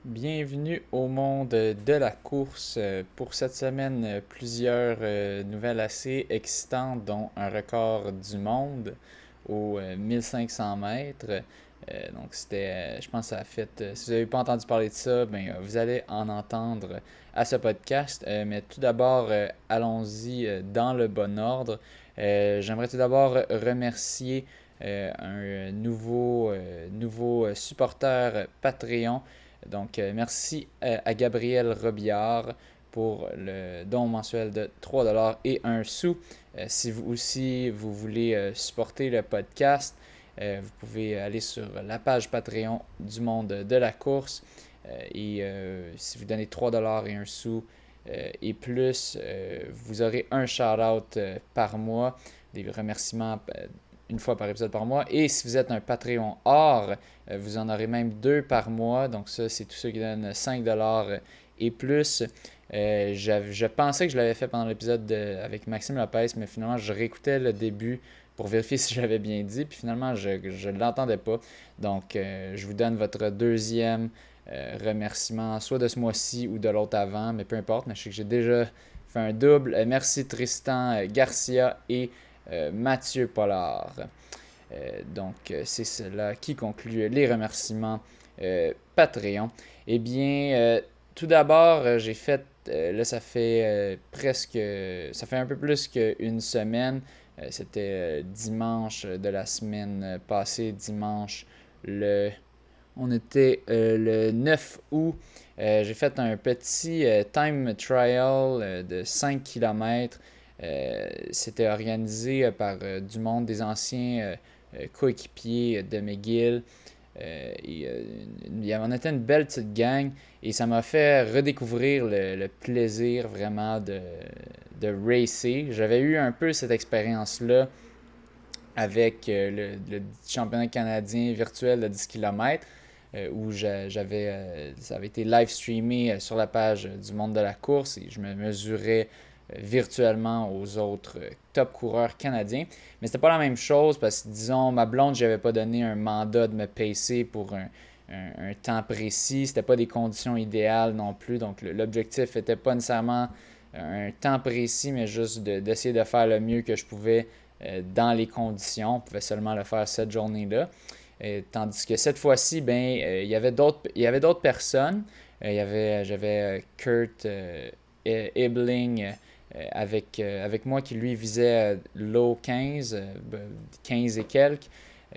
Bienvenue au monde de la course. Pour cette semaine, plusieurs nouvelles assez excitantes, dont un record du monde aux 1500 mètres. Donc je pense que ça a fait, si vous n'avez pas entendu parler de ça, ben, vous allez en entendre à ce podcast. Mais tout d'abord, allons-y dans le bon ordre. J'aimerais tout d'abord remercier un nouveau supporter Patreon. Donc, merci à Gabriel Robillard pour le don mensuel de 3$ et 1 sou. Si vous aussi vous voulez supporter le podcast, vous pouvez aller sur la page Patreon du monde de la course. Si vous donnez 3$ et 1 sou et plus, vous aurez un shout-out par mois, des remerciements une fois par épisode par mois. Et si vous êtes un Patreon or, vous en aurez même deux par mois. Donc ça, c'est tous ceux qui donnent 5$ et plus. Je pensais que je l'avais fait pendant l'épisode avec Maxime Lopez, mais finalement, je réécoutais le début pour vérifier si j'avais bien dit. Puis finalement, je ne l'entendais pas. Donc, je vous donne votre deuxième remerciement, soit de ce mois-ci ou de l'autre avant, mais peu importe. Mais je sais que j'ai déjà fait un double. Merci Tristan Garcia et Mathieu Pollard. C'est cela qui conclut les remerciements Patreon. Eh bien, tout d'abord, j'ai fait, là ça fait ça fait un peu plus qu'une semaine. C'était dimanche de la semaine passée, dimanche le on était le 9 août. J'ai fait un petit time trial de 5 km. C'était organisé par du monde, des anciens coéquipiers de McGill. On était une belle petite gang et ça m'a fait redécouvrir le plaisir vraiment de racer. J'avais eu un peu cette expérience-là avec le championnat canadien virtuel de 10 km où ça avait été live streamé sur la page du monde de la course et je me mesurais virtuellement aux autres top coureurs canadiens. Mais c'était pas la même chose parce que, disons, ma blonde, je n'avais pas donné un mandat de me pacer pour un temps précis. C'était pas des conditions idéales non plus. Donc, l'objectif n'était pas nécessairement un temps précis, mais juste d'essayer de faire le mieux que je pouvais dans les conditions. On pouvait seulement le faire cette journée-là. Tandis que cette fois-ci, ben, il y avait d'autres personnes. J'avais Kurt Ebling avec moi qui lui visait l'eau 15, 15 et quelques,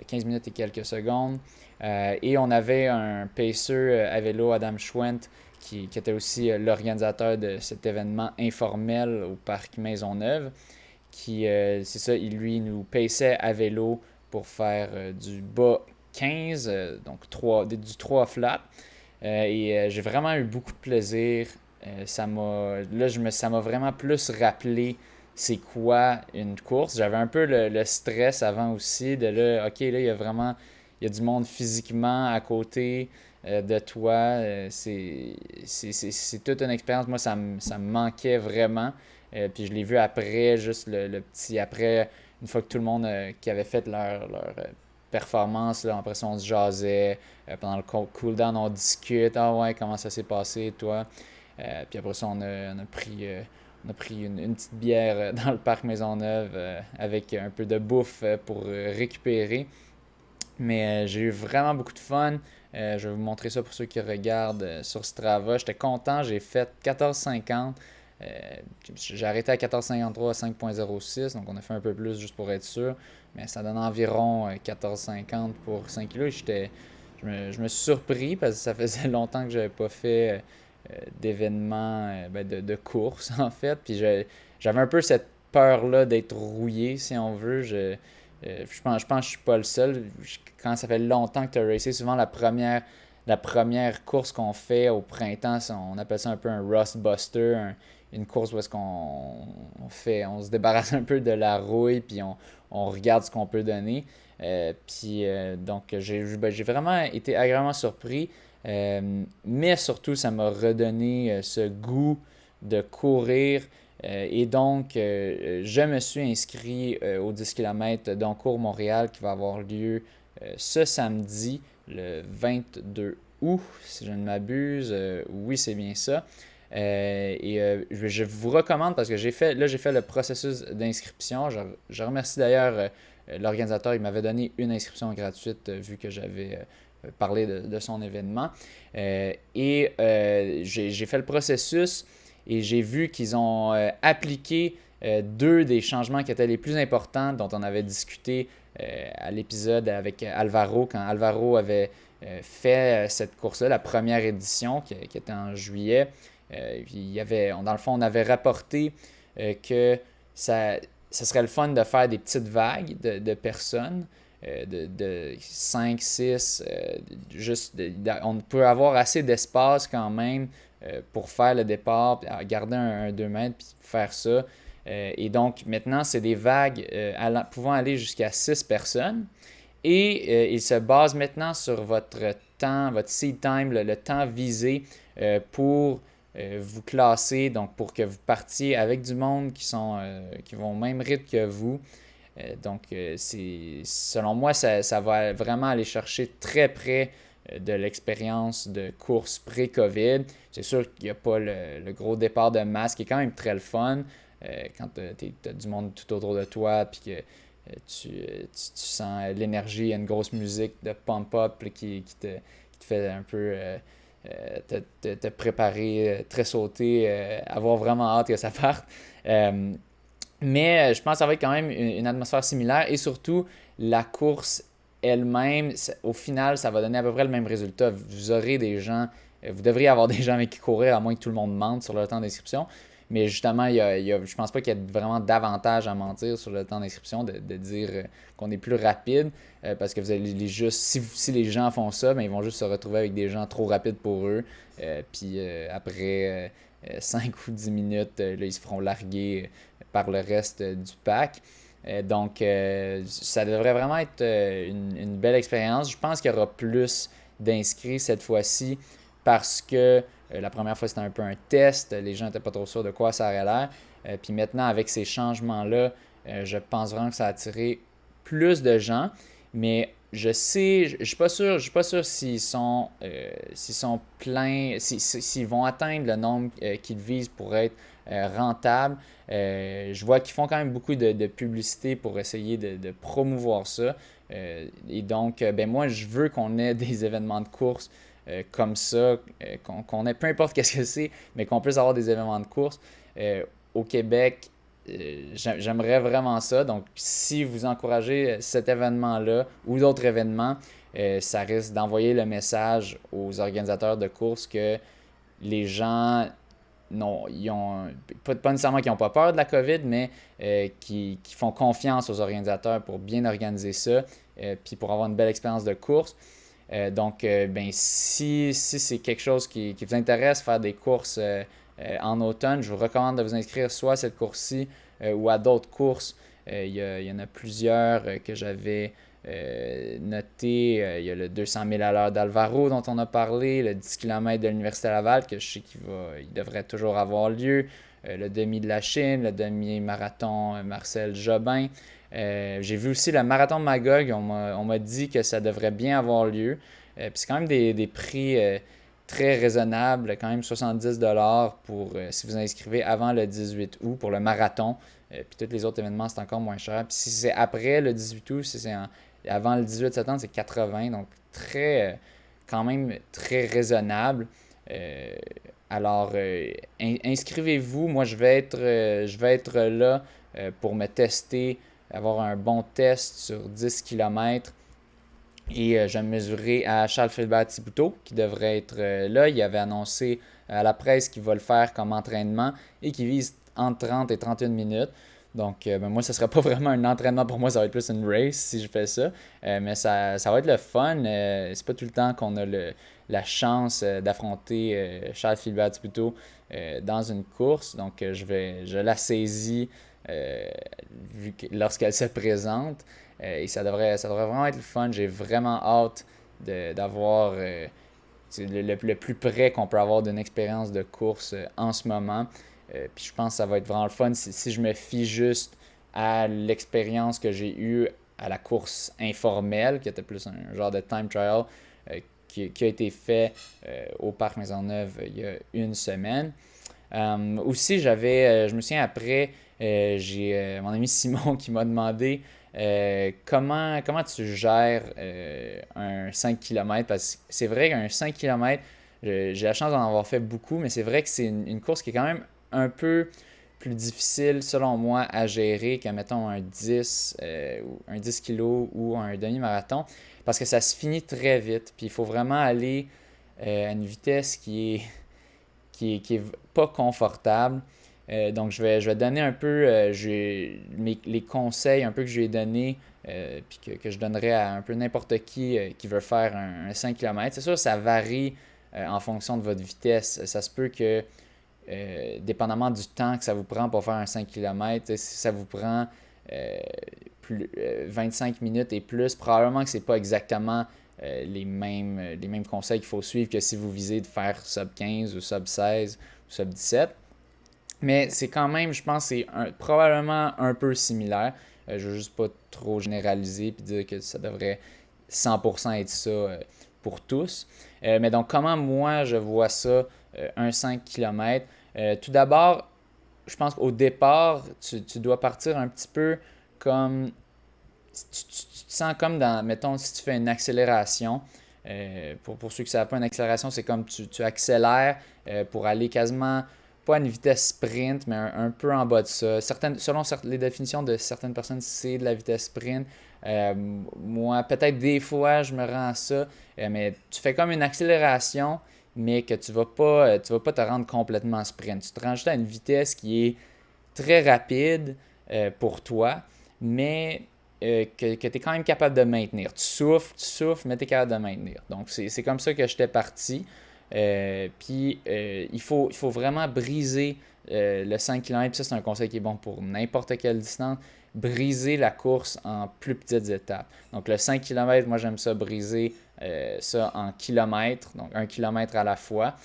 15 minutes et quelques secondes. Et on avait un pacer à vélo, Adam Schwent, qui était aussi l'organisateur de cet événement informel au parc Maisonneuve c'est ça, il lui nous paçait à vélo pour faire du bas 15, donc du 3 flat. J'ai vraiment eu beaucoup de plaisir. Ça m'a vraiment plus rappelé c'est quoi une course. J'avais un peu le stress avant aussi de là, ok, là, il y a du monde physiquement à côté de toi. C'est toute une expérience. Moi, ça me manquait vraiment. Puis je l'ai vu après, juste le petit après, une fois que tout le monde qui avait fait leur performance, là, après ça on se jasait, pendant le cool-down on discute, ah ouais, comment ça s'est passé, toi? Puis après ça on a pris une petite bière dans le parc Maisonneuve avec un peu de bouffe pour récupérer. Mais j'ai eu vraiment beaucoup de fun. Je vais vous montrer ça pour ceux qui regardent sur Strava. J'étais content, j'ai fait 14,50. Euh, j'ai arrêté à 14,53 à 5,06, donc on a fait un peu plus juste pour être sûr. Mais ça donne environ 14,50 pour 5 kilos. Je me suis surpris parce que ça faisait longtemps que je n'avais pas fait d'événements, de courses en fait. J'avais un peu cette peur-là d'être rouillé, si on veut. Je pense que je suis pas le seul. Quand ça fait longtemps que tu as racé, souvent la première course qu'on fait au printemps, on appelle ça un peu un rust buster, une course où est-ce on se débarrasse un peu de la rouille puis on regarde ce qu'on peut donner. Donc j'ai vraiment été agréablement surpris. Mais surtout, ça m'a redonné ce goût de courir. Et donc, je me suis inscrit au 10 km d'Encourt Montréal qui va avoir lieu ce samedi, le 22 août, si je ne m'abuse. Oui, c'est bien ça. Je vous recommande parce que j'ai fait le processus d'inscription. Je remercie d'ailleurs l'organisateur. Il m'avait donné une inscription gratuite vu que j'avais parlé de son événement. J'ai fait le processus et j'ai vu qu'ils ont appliqué deux des changements qui étaient les plus importants dont on avait discuté à l'épisode avec Alvaro, quand Alvaro avait fait cette course-là, la première édition qui était en juillet. Dans le fond, on avait rapporté que ça serait le fun de faire des petites vagues de personnes, de 5, 6, on peut avoir assez d'espace quand même pour faire le départ, garder un 2 mètres, puis faire ça. Et donc, maintenant, c'est des vagues pouvant aller jusqu'à 6 personnes. Et il se base maintenant sur votre temps, votre seed time, le temps visé pour vous classer, donc pour que vous partiez avec du monde qui vont au même rythme que vous. Selon moi, ça va vraiment aller chercher très près de l'expérience de course pré-COVID. C'est sûr qu'il n'y a pas le gros départ de masse qui est quand même très le fun quand tu as du monde tout autour de toi puis que tu sens l'énergie, il y a une grosse musique de pump-up qui te fait un peu te préparer, très sauter, avoir vraiment hâte que ça parte. Mais je pense que ça va être quand même une atmosphère similaire et surtout la course elle-même, au final, ça va donner à peu près le même résultat. Vous aurez des gens, vous devriez avoir des gens avec qui courir, à moins que tout le monde mente sur le temps d'inscription. Mais justement, je pense pas qu'il y ait vraiment d'avantage à mentir sur le temps d'inscription, de dire qu'on est plus rapide, parce que vous allez juste, si les gens font ça, ben, ils vont juste se retrouver avec des gens trop rapides pour eux. Puis après 5 ou 10 minutes, là, ils se feront larguer par le reste du pack. Ça devrait vraiment être une belle expérience. Je pense qu'il y aura plus d'inscrits cette fois-ci parce que la première fois, c'était un peu un test. Les gens n'étaient pas trop sûrs de quoi ça aurait l'air. Puis maintenant, avec ces changements-là, je pense vraiment que ça a attiré plus de gens. Mais je suis pas sûr s'ils sont pleins, s'ils vont atteindre le nombre qu'ils visent pour être rentables. Je vois qu'ils font quand même beaucoup de publicité pour essayer de promouvoir ça. Ben moi, je veux qu'on ait des événements de course comme ça, qu'on ait peu importe qu'est-ce que c'est, mais qu'on puisse avoir des événements de course. Au Québec, j'aimerais vraiment ça. Donc, si vous encouragez cet événement-là ou d'autres événements, ça risque d'envoyer le message aux organisateurs de courses que les gens non, ils ont pas nécessairement qu'ils n'ont pas peur de la COVID, mais qui font confiance aux organisateurs pour bien organiser ça, puis pour avoir une belle expérience de course. Ben, si c'est quelque chose qui vous intéresse, faire des courses en automne, je vous recommande de vous inscrire soit à cette course-ci ou à d'autres courses. Il y en a plusieurs que j'avais noté. Il y a le 200 000 à l'heure d'Alvaro dont on a parlé, le 10 km de l'Université Laval que je sais il devrait toujours avoir lieu, le demi de la Chine, le demi-marathon Marcel Jobin. J'ai vu aussi le marathon de Magog, on m'a dit que ça devrait bien avoir lieu. Puis c'est quand même des prix très raisonnables, quand même 70$ pour si vous inscrivez avant le 18 août pour le marathon. Puis tous les autres événements, c'est encore moins cher. Puis si c'est après le 18 août, si c'est avant le 18 septembre, c'est 80. Donc quand même très raisonnable. Inscrivez-vous. Moi, je vais être là pour me tester, avoir un bon test sur 10 km. Et je vais me mesurer à Charles Philbert Thibouteau, qui devrait être là. Il avait annoncé à la presse qu'il va le faire comme entraînement et qu'il vise entre 30 et 31 minutes. Donc, ben moi, ce ne sera pas vraiment un entraînement pour moi, ça va être plus une race si je fais ça. Mais ça va être le fun. C'est pas tout le temps qu'on a la chance d'affronter Charles Philbert Thibouteau dans une course. Donc, je la saisis lorsqu'elle se présente. Et ça devrait vraiment être le fun. J'ai vraiment hâte d'avoir le plus près qu'on peut avoir d'une expérience de course en ce moment. Puis je pense que ça va être vraiment le fun si je me fie juste à l'expérience que j'ai eue à la course informelle, qui était plus un genre de time trial, qui a été fait au Parc Maisonneuve il y a une semaine. Aussi, je me souviens après, j'ai mon ami Simon qui m'a demandé comment tu gères un 5 km, parce que c'est vrai qu'un 5 km, j'ai la chance d'en avoir fait beaucoup, mais c'est vrai que c'est une course qui est quand même un peu plus difficile, selon moi, à gérer qu'un, mettons, un 10 kg ou un demi-marathon, parce que ça se finit très vite. Puis il faut vraiment aller à une vitesse qui est pas confortable. Donc, je vais donner un peu les conseils un peu que je lui ai donnés, puis que je donnerais à un peu n'importe qui veut faire un 5 km. C'est sûr, ça varie en fonction de votre vitesse. Ça se peut que, dépendamment du temps que ça vous prend pour faire un 5 km, si ça vous prend 25 minutes et plus, probablement que c'est pas exactement les mêmes conseils qu'il faut suivre que si vous visez de faire sub 15 ou sub 16 ou sub 17. Mais c'est quand même, je pense, probablement un peu similaire. Je veux juste pas trop généraliser et dire que ça devrait 100% être ça pour tous. Mais donc, comment moi je vois ça, un 5 km? Tout d'abord, je pense qu'au départ, tu dois partir un petit peu comme tu te sens comme dans, mettons, si tu fais une accélération, pour ceux qui ne savent pas, une accélération, c'est comme tu accélères pour aller quasiment, pas à une vitesse sprint, mais un peu en bas de ça. Selon les définitions de certaines personnes, c'est de la vitesse sprint. Moi, peut-être des fois, je me rends à ça, mais tu fais comme une accélération, mais que tu vas pas te rendre complètement sprint. Tu te rends juste à une vitesse qui est très rapide pour toi, mais que tu es quand même capable de maintenir. Tu souffles, mais tu es capable de maintenir. Donc, c'est comme ça que j'étais parti. Puis, il faut vraiment briser le 5 km. Ça, c'est un conseil qui est bon pour n'importe quelle distance. Briser la course en plus petites étapes. Donc, le 5 km, moi, j'aime ça briser ça en kilomètres, donc 1 km à la fois.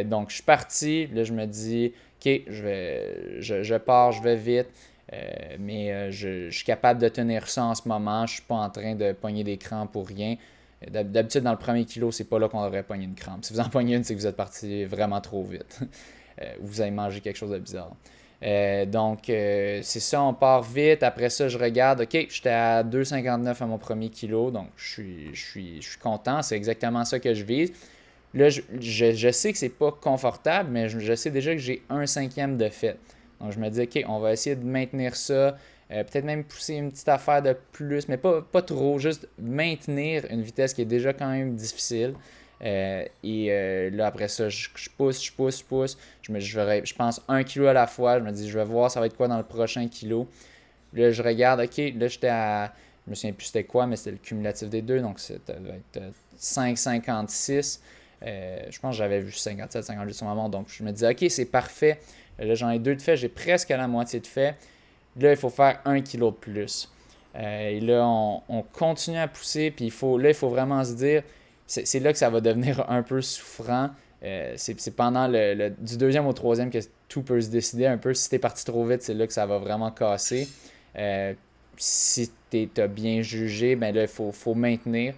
Donc, je suis parti. Là, je me dis, OK, je pars, je vais vite. Mais je suis capable de tenir ça en ce moment. Je ne suis pas en train de pogner des crampes pour rien. D'habitude, dans le premier kilo, c'est pas là qu'on devrait pogner une crampe. Si vous en pognez une, c'est que vous êtes parti vraiment trop vite. Vous avez mangé quelque chose de bizarre. Donc, c'est ça, on part vite. Après ça, je regarde. OK, j'étais à 2,59 à mon premier kilo. Donc, je suis content. C'est exactement ça que je vise. Là, je sais que c'est pas confortable, mais je sais déjà que j'ai un cinquième de fait. Donc, je me dis, OK, on va essayer de maintenir ça. Peut-être même pousser une petite affaire de plus, mais pas trop, juste maintenir une vitesse qui est déjà quand même difficile. Et là, après ça, je pousse. Je pense 1 kilo à la fois. Je me dis, je vais voir ça va être quoi dans le prochain kilo. Là, je regarde, OK, là, j'étais à. Je me souviens plus c'était quoi, mais c'était le cumulatif des deux. Donc, ça devait être 5,56. Je pense que j'avais vu 57, 58 sur ma montre. Donc, je me dis, OK, c'est parfait. Là, j'en ai 2 de fait. J'ai presque à la moitié de fait. Là, il faut faire 1 kilo de plus. Et là, on continue à pousser. Puis il faut vraiment se dire, c'est là que ça va devenir un peu souffrant. C'est pendant du deuxième au troisième que tout peut se décider un peu. Si t'es parti trop vite, c'est là que ça va vraiment casser. Si t'as bien jugé, ben là, il faut maintenir.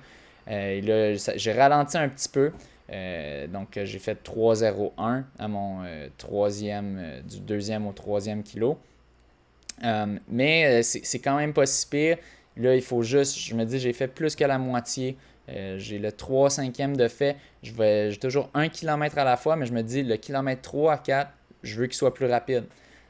Et là, j'ai ralenti un petit peu. Donc, j'ai fait 3,01 à mon du deuxième au troisième kilo. Mais c'est quand même pas si pire. Là, il faut juste, je me dis, j'ai fait plus que la moitié. J'ai le 3 cinquième de fait. J'ai toujours 1 km à la fois, mais je me dis, le kilomètre 3 à 4, je veux qu'il soit plus rapide.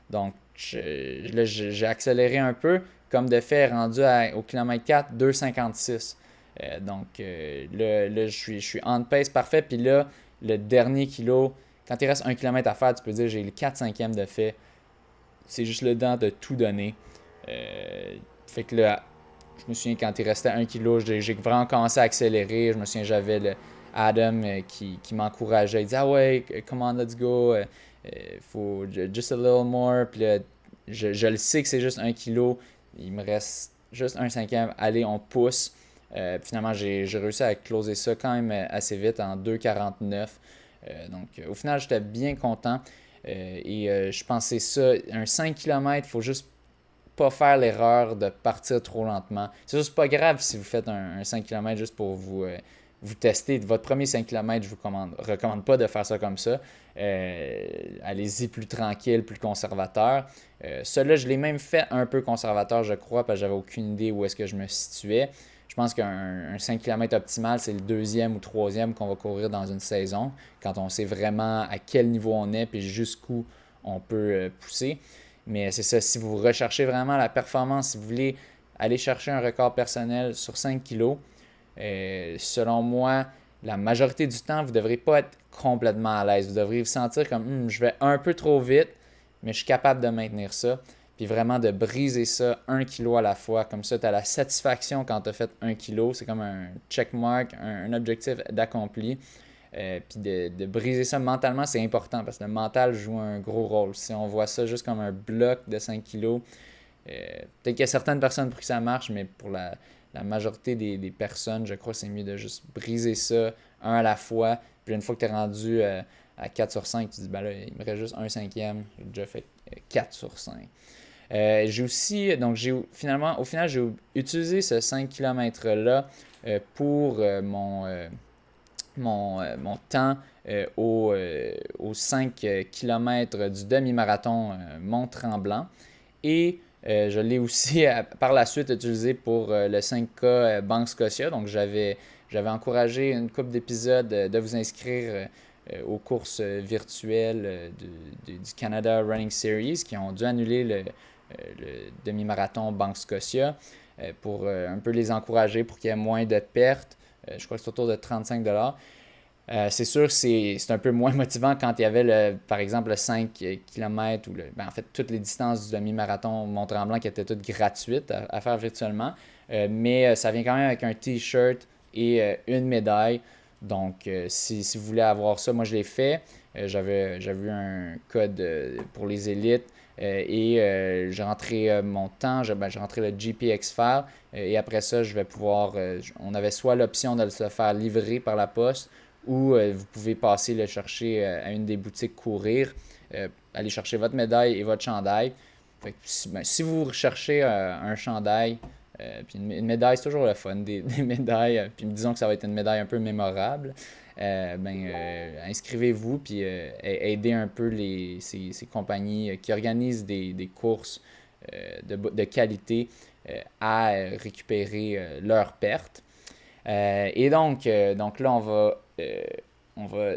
Donc, là, j'ai accéléré un peu. Comme de fait, rendu au kilomètre 4, 2,56. Là, je suis on pace parfait. Puis là, le dernier kilo, quand il reste 1 km à faire, tu peux dire j'ai le 4 cinquième de fait. C'est juste le temps de tout donner. Fait que là, je me souviens quand il restait 1 kilo, j'ai vraiment commencé à accélérer. Je me souviens, j'avais Adam qui m'encourageait. Il disait, ah ouais, come on, let's go. Faut just a little more. Puis là, je le sais que c'est juste 1 kilo. Il me reste juste un cinquième. Allez, on pousse. Finalement, j'ai réussi à closer ça quand même assez vite en 2,49. Donc, au final, j'étais bien content. Je pensais ça, un 5 km, il faut juste pas faire l'erreur de partir trop lentement. C'est juste pas grave si vous faites un 5 km juste pour vous testez votre premier 5 km, je ne vous recommande pas de faire ça comme ça. Allez-y plus tranquille, plus conservateur. Celui-là, je l'ai même fait un peu conservateur, je crois, parce que j'avais aucune idée où est-ce que je me situais. Je pense qu'un 5 km optimal, c'est le deuxième ou troisième qu'on va courir dans une saison, quand on sait vraiment à quel niveau on est et jusqu'où on peut pousser. Mais c'est ça, si vous recherchez vraiment la performance, si vous voulez aller chercher un record personnel sur 5 kilos, selon moi, la majorité du temps, vous ne devrez pas être complètement à l'aise. Vous devriez vous sentir comme je vais un peu trop vite, mais je suis capable de maintenir ça. Puis vraiment de briser ça 1 kilo à la fois. Comme ça, tu as la satisfaction quand tu as fait 1 kilo. C'est comme un checkmark, un objectif d'accompli. Puis de briser ça mentalement, c'est important parce que le mental joue un gros rôle. Si on voit ça juste comme un bloc de 5 kilos, peut-être qu'il y a certaines personnes pour qui ça marche, mais pour la majorité des personnes, je crois que c'est mieux de juste briser ça un à la fois. Puis une fois que tu es rendu à 4 sur 5, tu te dis, ben là, il me reste juste un cinquième. J'ai déjà fait 4 sur 5. J'ai aussi, donc au final, j'ai utilisé ce 5 km-là pour mon temps aux 5 km du demi-marathon Mont-Tremblant. Et je l'ai aussi par la suite utilisé pour le 5K Banque Scotia. Donc j'avais encouragé une couple d'épisodes de vous inscrire aux courses virtuelles du Canada Running Series qui ont dû annuler le demi-marathon Banque Scotia pour un peu les encourager pour qu'il y ait moins de pertes. Je crois que c'est autour de 35 $. C'est sûr que c'est un peu moins motivant quand il y avait, par exemple, le 5 km ou en fait, toutes les distances du demi-marathon Mont-Tremblant qui étaient toutes gratuites à faire virtuellement. Mais ça vient quand même avec un T-shirt et une médaille. Donc, si vous voulez avoir ça, moi je l'ai fait. J'avais eu un code pour les élites et j'ai rentré mon temps, j'ai rentré le GPX file et après ça, je vais pouvoir. On avait soit l'option de se faire livrer par la poste ou vous pouvez passer le chercher à une des boutiques courir, aller chercher votre médaille et votre chandail. Fait que, si vous recherchez un chandail, puis une médaille, c'est toujours le fun, des médailles, puis disons que ça va être une médaille un peu mémorable, inscrivez-vous, puis aidez un peu ces compagnies qui organisent des courses de qualité à récupérer leurs pertes. Et donc là, on va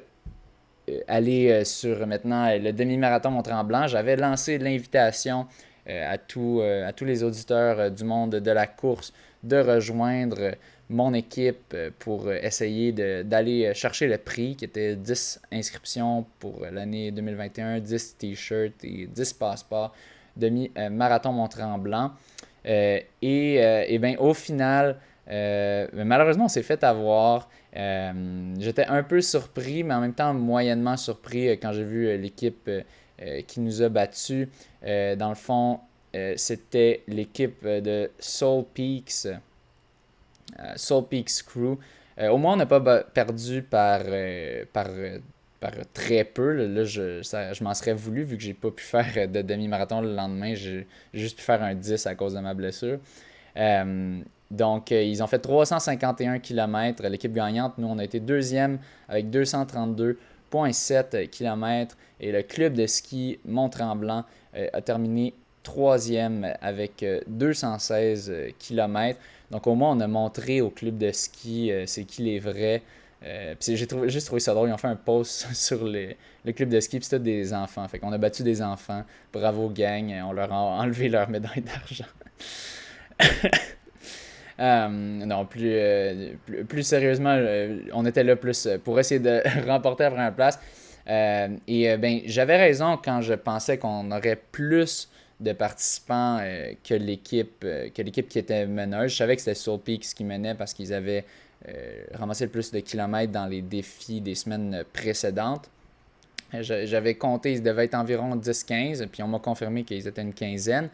aller sur maintenant le demi-marathon Mont-Tremblant. J'avais lancé l'invitation à tous les auditeurs du monde de la course de rejoindre mon équipe pour essayer d'aller chercher le prix qui était 10 inscriptions pour l'année 2021, 10 t-shirts et 10 passeports demi-marathon Mont-Tremblant. Et bien, au final, malheureusement, on s'est fait avoir. J'étais un peu surpris, mais en même temps moyennement surpris quand j'ai vu l'équipe qui nous a battus. Dans le fond, c'était l'équipe de Soul Peaks Crew. Au moins, on n'a pas perdu par très peu. Là, je m'en serais voulu vu que j'ai pas pu faire de demi-marathon le lendemain. J'ai juste pu faire un 10 à cause de ma blessure. Donc, ils ont fait 351 km. L'équipe gagnante, nous, on a été deuxième avec 232,7 km. Et le club de ski Mont-Tremblant a terminé troisième avec 216 km. Donc, au moins, on a montré au club de ski c'est qui les vrais. J'ai juste trouvé ça drôle. Ils ont fait un post sur le club de ski, puis c'était des enfants. Fait qu'on a battu des enfants. Bravo, gang. On leur a enlevé leur médaille d'argent. Non, plus sérieusement, on était là plus pour essayer de remporter la première place. J'avais raison quand je pensais qu'on aurait plus de participants que l'équipe qui était meneuse. Je savais que c'était Soul Peaks qui menait parce qu'ils avaient ramassé le plus de kilomètres dans les défis des semaines précédentes. J'avais compté, ils devaient être environ 10-15, puis on m'a confirmé qu'ils étaient une quinzaine.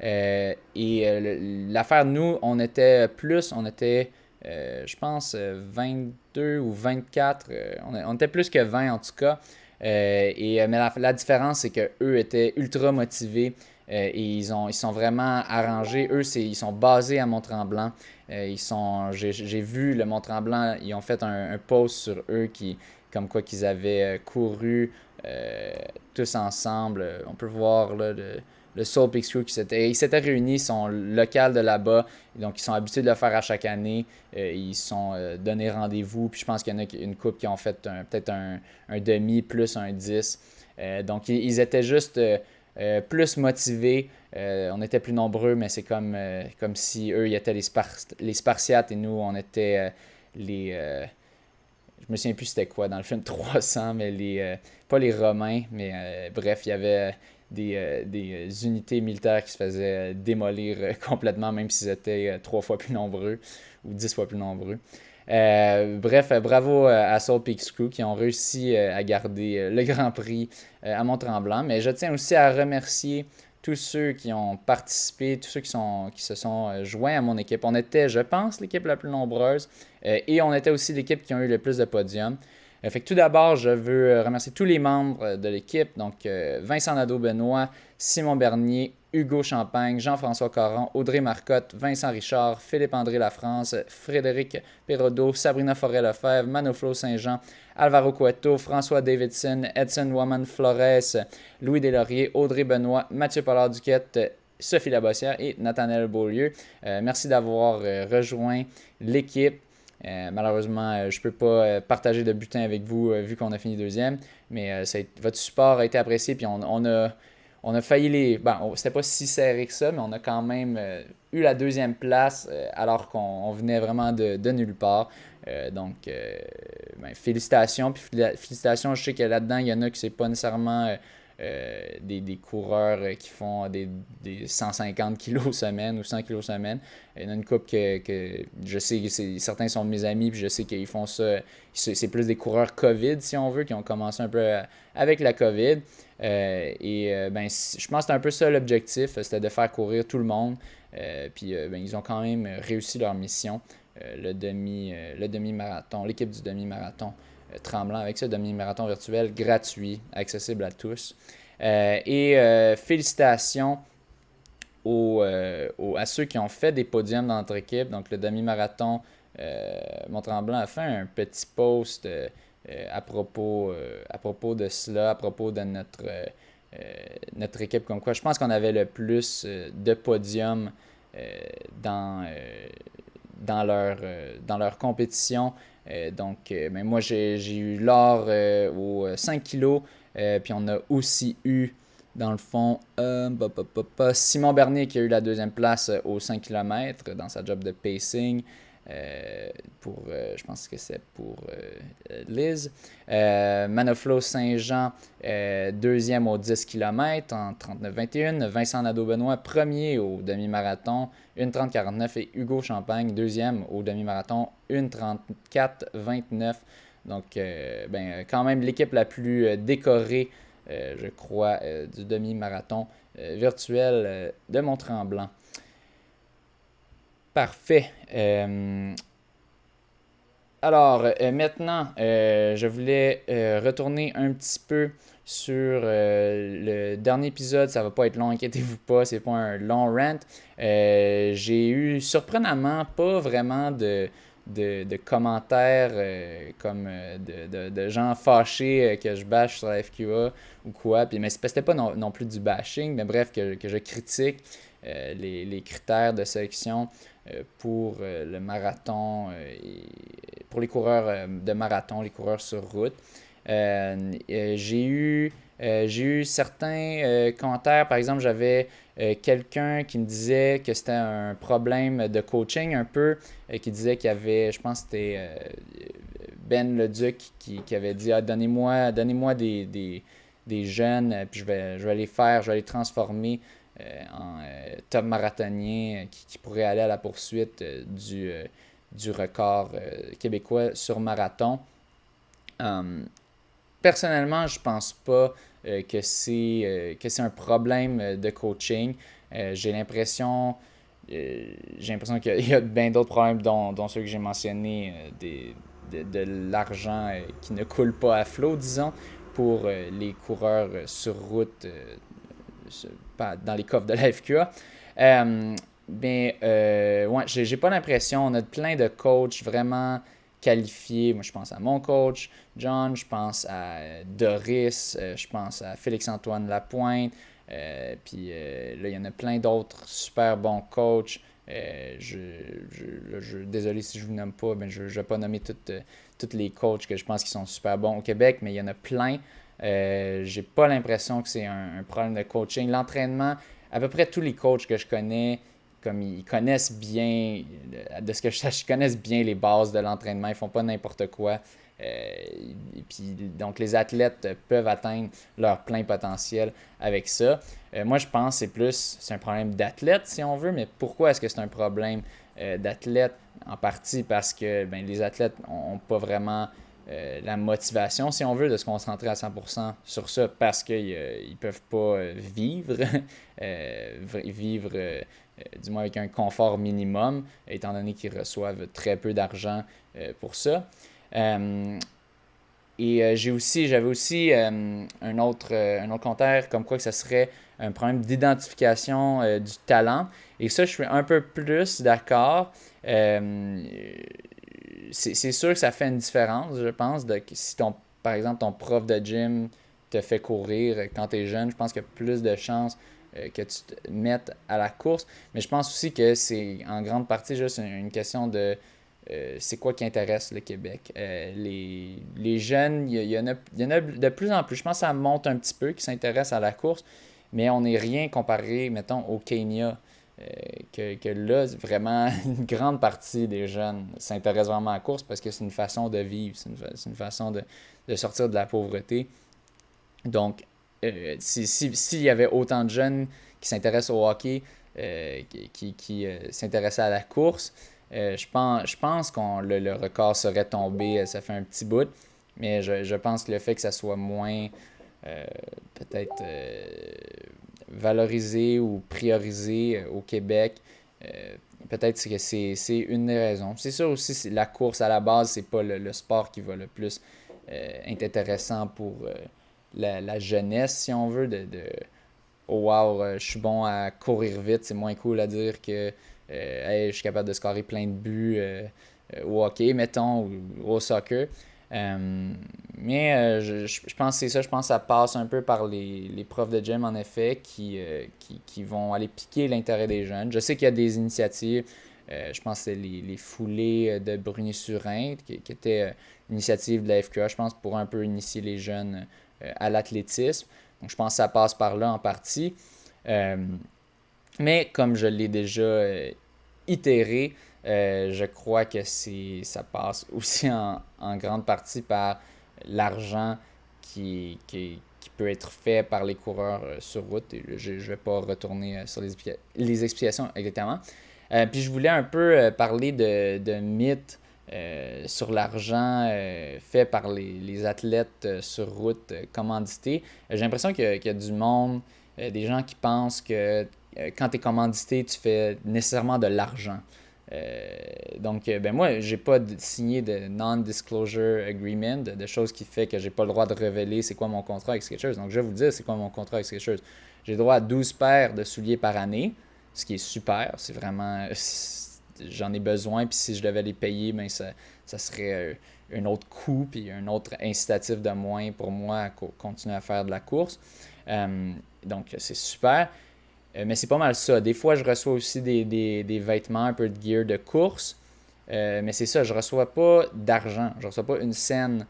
L'affaire, nous, on était, je pense, 22 ou 24. On était plus que 20 en tout cas. Mais la différence, c'est qu'eux étaient ultra motivés. et ils sont vraiment arrangés. Eux, ils sont basés à Mont-Tremblant. J'ai vu le Mont-Tremblant, ils ont fait un post sur eux comme quoi qu'ils avaient couru euh, tous ensemble. On peut voir là, le Soul Peaks Crew ils s'étaient réunis, ils sont locaux de là-bas, donc ils sont habitués de le faire à chaque année. Ils se sont donné rendez-vous, puis je pense qu'il y en a une couple qui ont fait peut-être un demi plus un 10. Donc ils étaient juste plus motivés. On était plus nombreux, mais c'est comme si eux, ils étaient les Spartiates et nous, on était je me souviens plus c'était quoi dans le film 300, mais pas les Romains, mais bref, il y avait des unités militaires qui se faisaient démolir complètement, même s'ils étaient 3 fois plus nombreux ou 10 fois plus nombreux. Bref, bravo à Soul Peaks Crew qui ont réussi à garder le Grand Prix à Mont-Tremblant. Mais je tiens aussi à remercier tous ceux qui ont participé, tous ceux qui se sont joints à mon équipe. On était, je pense, l'équipe la plus nombreuse et on était aussi l'équipe qui a eu le plus de podiums. Fait que tout d'abord, je veux remercier tous les membres de l'équipe, donc Vincent Nadeau-Benoît, Simon Bernier, Hugo Champagne, Jean-François Caron, Audrey Marcotte, Vincent Richard, Philippe-André Lafrance, Frédéric Perraudot, Sabrina Forêt-Lefebvre, Manoflo Saint-Jean, Alvaro Cueto, François Davidson, Edson Woman Flores, Louis Deslauriers, Audrey Benoît, Mathieu Pollard-Duquette, Sophie Labossière et Nathanaël Beaulieu. Merci d'avoir rejoint l'équipe. Malheureusement, je ne peux pas partager de butin avec vous vu qu'on a fini deuxième, mais votre support a été apprécié, puis on a failli c'était pas si serré que ça, mais on a quand même eu la deuxième place alors qu'on venait vraiment de nulle part. Félicitations. Puis félicitations, je sais que là-dedans, il y en a qui c'est pas nécessairement des coureurs qui font des 150 kilos semaine ou 100 kilos semaine. Il y en a une couple que je sais que certains sont mes amis, puis je sais qu'ils font ça. C'est plus des coureurs COVID, si on veut, qui ont commencé un peu avec la COVID. Je pense que c'était un peu ça l'objectif, c'était de faire courir tout le monde. Ils ont quand même réussi leur mission. Le demi-marathon, l'équipe du demi-marathon Tremblant avec ce demi-marathon virtuel gratuit, accessible à tous. Félicitations à ceux qui ont fait des podiums dans notre équipe. Donc le demi-marathon, Mont-Tremblant a fait un petit post à propos de cela, à propos de notre équipe. Comme quoi, je pense qu'on avait le plus de podiums dans leur compétition. Moi, j'ai eu l'or aux 5 kilos. Puis on a aussi eu, dans le fond, Simon Bernier qui a eu la deuxième place aux 5 km dans sa job de pacing. Je pense que c'est pour Liz. Manoflo Saint-Jean, deuxième aux 10 km en 39-21. Vincent Nadeau-Benoît, premier au demi-marathon, 1:30-49. Et Hugo Champagne, deuxième au demi-marathon, 1:34-29. Donc, quand même l'équipe la plus décorée, je crois, du demi-marathon virtuel de Mont-Tremblant. Parfait. Maintenant, je voulais retourner un petit peu sur le dernier épisode. Ça va pas être long, inquiétez-vous pas, c'est pas un long rant. J'ai eu surprenamment pas vraiment de commentaires comme de gens fâchés que je bâche sur la FQA ou quoi. Mais c'était pas non plus du bashing, mais bref, que je critique les critères de sélection pour le marathon et pour les coureurs de marathon, les coureurs sur route. J'ai eu certains commentaires. Par exemple, j'avais quelqu'un qui me disait que c'était un problème de coaching un peu, qui disait qu'il y avait, je pense que c'était Ben Leduc qui avait dit donnez-moi des jeunes, puis je vais les transformer en top marathonien qui pourrait aller à la poursuite du record québécois sur marathon. Personnellement, je pense pas que c'est un problème de coaching. J'ai l'impression qu'il y a bien d'autres problèmes dont ceux que j'ai mentionnés, de l'argent qui ne coule pas à flot, disons, pour les coureurs sur route dans les coffres de la FQA. Ouais, j'ai pas l'impression. On a plein de coachs vraiment qualifiés. Moi, je pense à mon coach, John, je pense à Doris, je pense à Félix-Antoine Lapointe. Là, il y en a plein d'autres super bons coachs. Désolé si je ne vous nomme pas, mais je ne vais pas nommer tous les coachs que je pense qui sont super bons au Québec, mais il y en a plein. J'ai pas l'impression que c'est un problème de coaching. L'entraînement, à peu près tous les coachs que je connais, comme ils connaissent bien, de ce que je sache, ils connaissent bien les bases de l'entraînement, ils font pas n'importe quoi. Et puis, donc, les athlètes peuvent atteindre leur plein potentiel avec ça. Moi, je pense que c'est un problème d'athlète, si on veut, mais pourquoi est-ce que c'est un problème d'athlète? En partie parce que les athlètes n'ont pas vraiment la motivation, si on veut, de se concentrer à 100% sur ça parce qu'ils ne peuvent pas vivre, du moins avec un confort minimum, étant donné qu'ils reçoivent très peu d'argent pour ça. J'avais aussi un autre commentaire comme quoi que ça serait un problème d'identification du talent. Et ça, je suis un peu plus d'accord. C'est sûr que ça fait une différence, je pense, si par exemple ton prof de gym te fait courir quand tu es jeune, je pense qu'il y a plus de chances que tu te mettes à la course. Mais je pense aussi que c'est en grande partie juste une question de c'est quoi qui intéresse le Québec. Les jeunes, il y en a de plus en plus. Je pense que ça monte un petit peu qui s'intéressent à la course, mais on n'est rien comparé, mettons, au Kenya. Que là, vraiment, une grande partie des jeunes s'intéressent vraiment à la course parce que c'est une façon de vivre, c'est une façon de sortir de la pauvreté. Donc, s'il y avait autant de jeunes qui s'intéressent au hockey, qui s'intéressaient à la course, je pense que le record serait tombé, ça fait un petit bout, mais je pense que le fait que ça soit moins euh, peut-être valorisé ou priorisé au Québec, peut-être que c'est une des raisons. C'est sûr aussi, la course à la base, c'est pas le sport qui va le plus être intéressant pour la jeunesse, si on veut, oh wow, je suis bon à courir vite, c'est moins cool à dire que hey, je suis capable de scorer plein de buts au hockey, mettons, ou au soccer. Je pense que c'est ça, je pense que ça passe un peu par les profs de gym, en effet, qui vont aller piquer l'intérêt des jeunes. Je sais qu'il y a des initiatives, je pense que c'est les foulées de Brunier-Surin, qui était une initiative de la FQA, je pense, pour un peu initier les jeunes à l'athlétisme. Donc, je pense que ça passe par là en partie. Euh, mais comme je l'ai déjà itéré, je crois que ça passe aussi en grande partie par l'argent qui peut être fait par les coureurs sur route. Et je ne vais pas retourner sur les explications exactement. Puis je voulais un peu parler de mythes sur l'argent fait par les athlètes sur route commandités. J'ai l'impression qu'il y a du monde, des gens qui pensent que quand tu es commandité, tu fais nécessairement de l'argent. Moi, j'ai pas signé de non-disclosure agreement, de choses qui fait que j'ai pas le droit de révéler c'est quoi mon contrat avec Skechers. Donc, je vais vous dire c'est quoi mon contrat avec Skechers. J'ai le droit à 12 paires de souliers par année, ce qui est super. C'est vraiment... J'en ai besoin, puis si je devais les payer, ben ça serait un autre coût, puis un autre incitatif de moins pour moi à continuer à faire de la course. Donc, c'est super. Mais c'est pas mal ça. Des fois, je reçois aussi des vêtements, un peu de gear de course. Mais c'est ça, je reçois pas d'argent. Je reçois pas une scène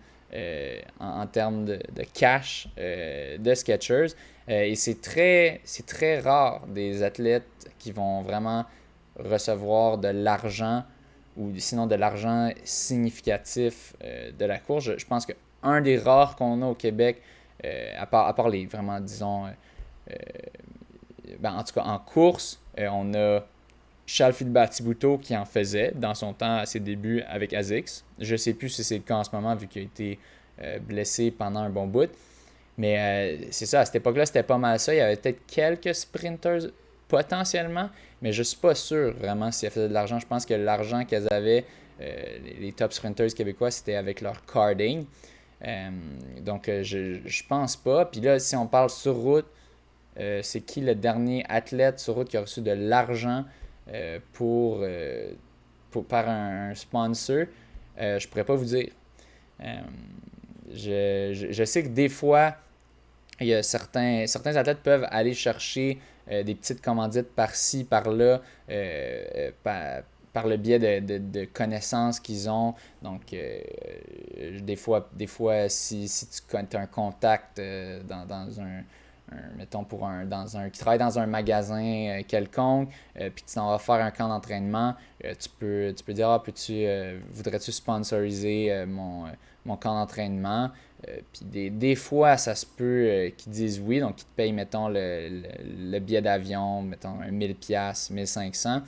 en termes de cash de Skechers. Et c'est très rare des athlètes qui vont vraiment recevoir de l'argent ou sinon de l'argent significatif de la course. Je pense qu'un des rares qu'on a au Québec, à part les vraiment, disons, en tout cas en course, on a Charles-Philippe Batibuto qui en faisait dans son temps à ses débuts avec ASICS. Je ne sais plus si c'est le cas en ce moment vu qu'il a été blessé pendant un bon bout. Mais c'est ça, à cette époque-là, c'était pas mal ça. Il y avait peut-être quelques sprinters potentiellement, mais je ne suis pas sûr vraiment si elles faisaient de l'argent. Je pense que l'argent qu'elles avaient, les top sprinters québécois, c'était avec leur carding. Donc, je pense pas. Puis là, si on parle sur route, c'est qui le dernier athlète sur route qui a reçu de l'argent par un sponsor. Je pourrais pas vous dire. Euh, je sais que des fois, il y a certains athlètes peuvent aller chercher des petites commandites par-ci, par-là, par le biais de connaissances qu'ils ont. Donc, des fois si tu as un contact dans mettons qui travaille dans un magasin quelconque, puis tu t'en vas faire un camp d'entraînement, tu peux dire, voudrais-tu sponsoriser mon camp d'entraînement? Puis des fois, ça se peut qu'ils disent oui, donc ils te payent, mettons, le billet d'avion, mettons, 1000$, 1500.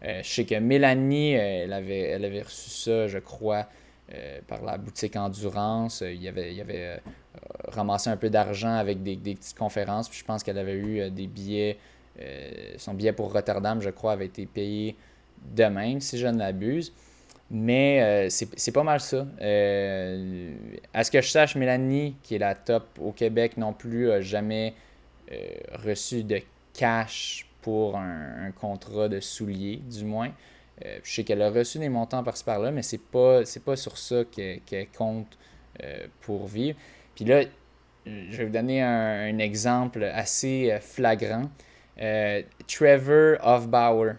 Je sais que Mélanie, elle avait reçu ça, je crois, par la boutique Endurance. Il avait ramassé un peu d'argent avec des petites conférences. Puis je pense qu'elle avait eu des billets. Son billet pour Rotterdam, je crois, avait été payé de même, si je ne l'abuse. Mais c'est pas mal ça. À ce que je sache, Mélanie, qui est la top au Québec non plus, n'a jamais reçu de cash pour un contrat de souliers, du moins. Je sais qu'elle a reçu des montants par-ci par-là, mais c'est pas sur ça qu'elle compte pour vivre. Puis là, je vais vous donner un exemple assez flagrant. Trevor Hofbauer,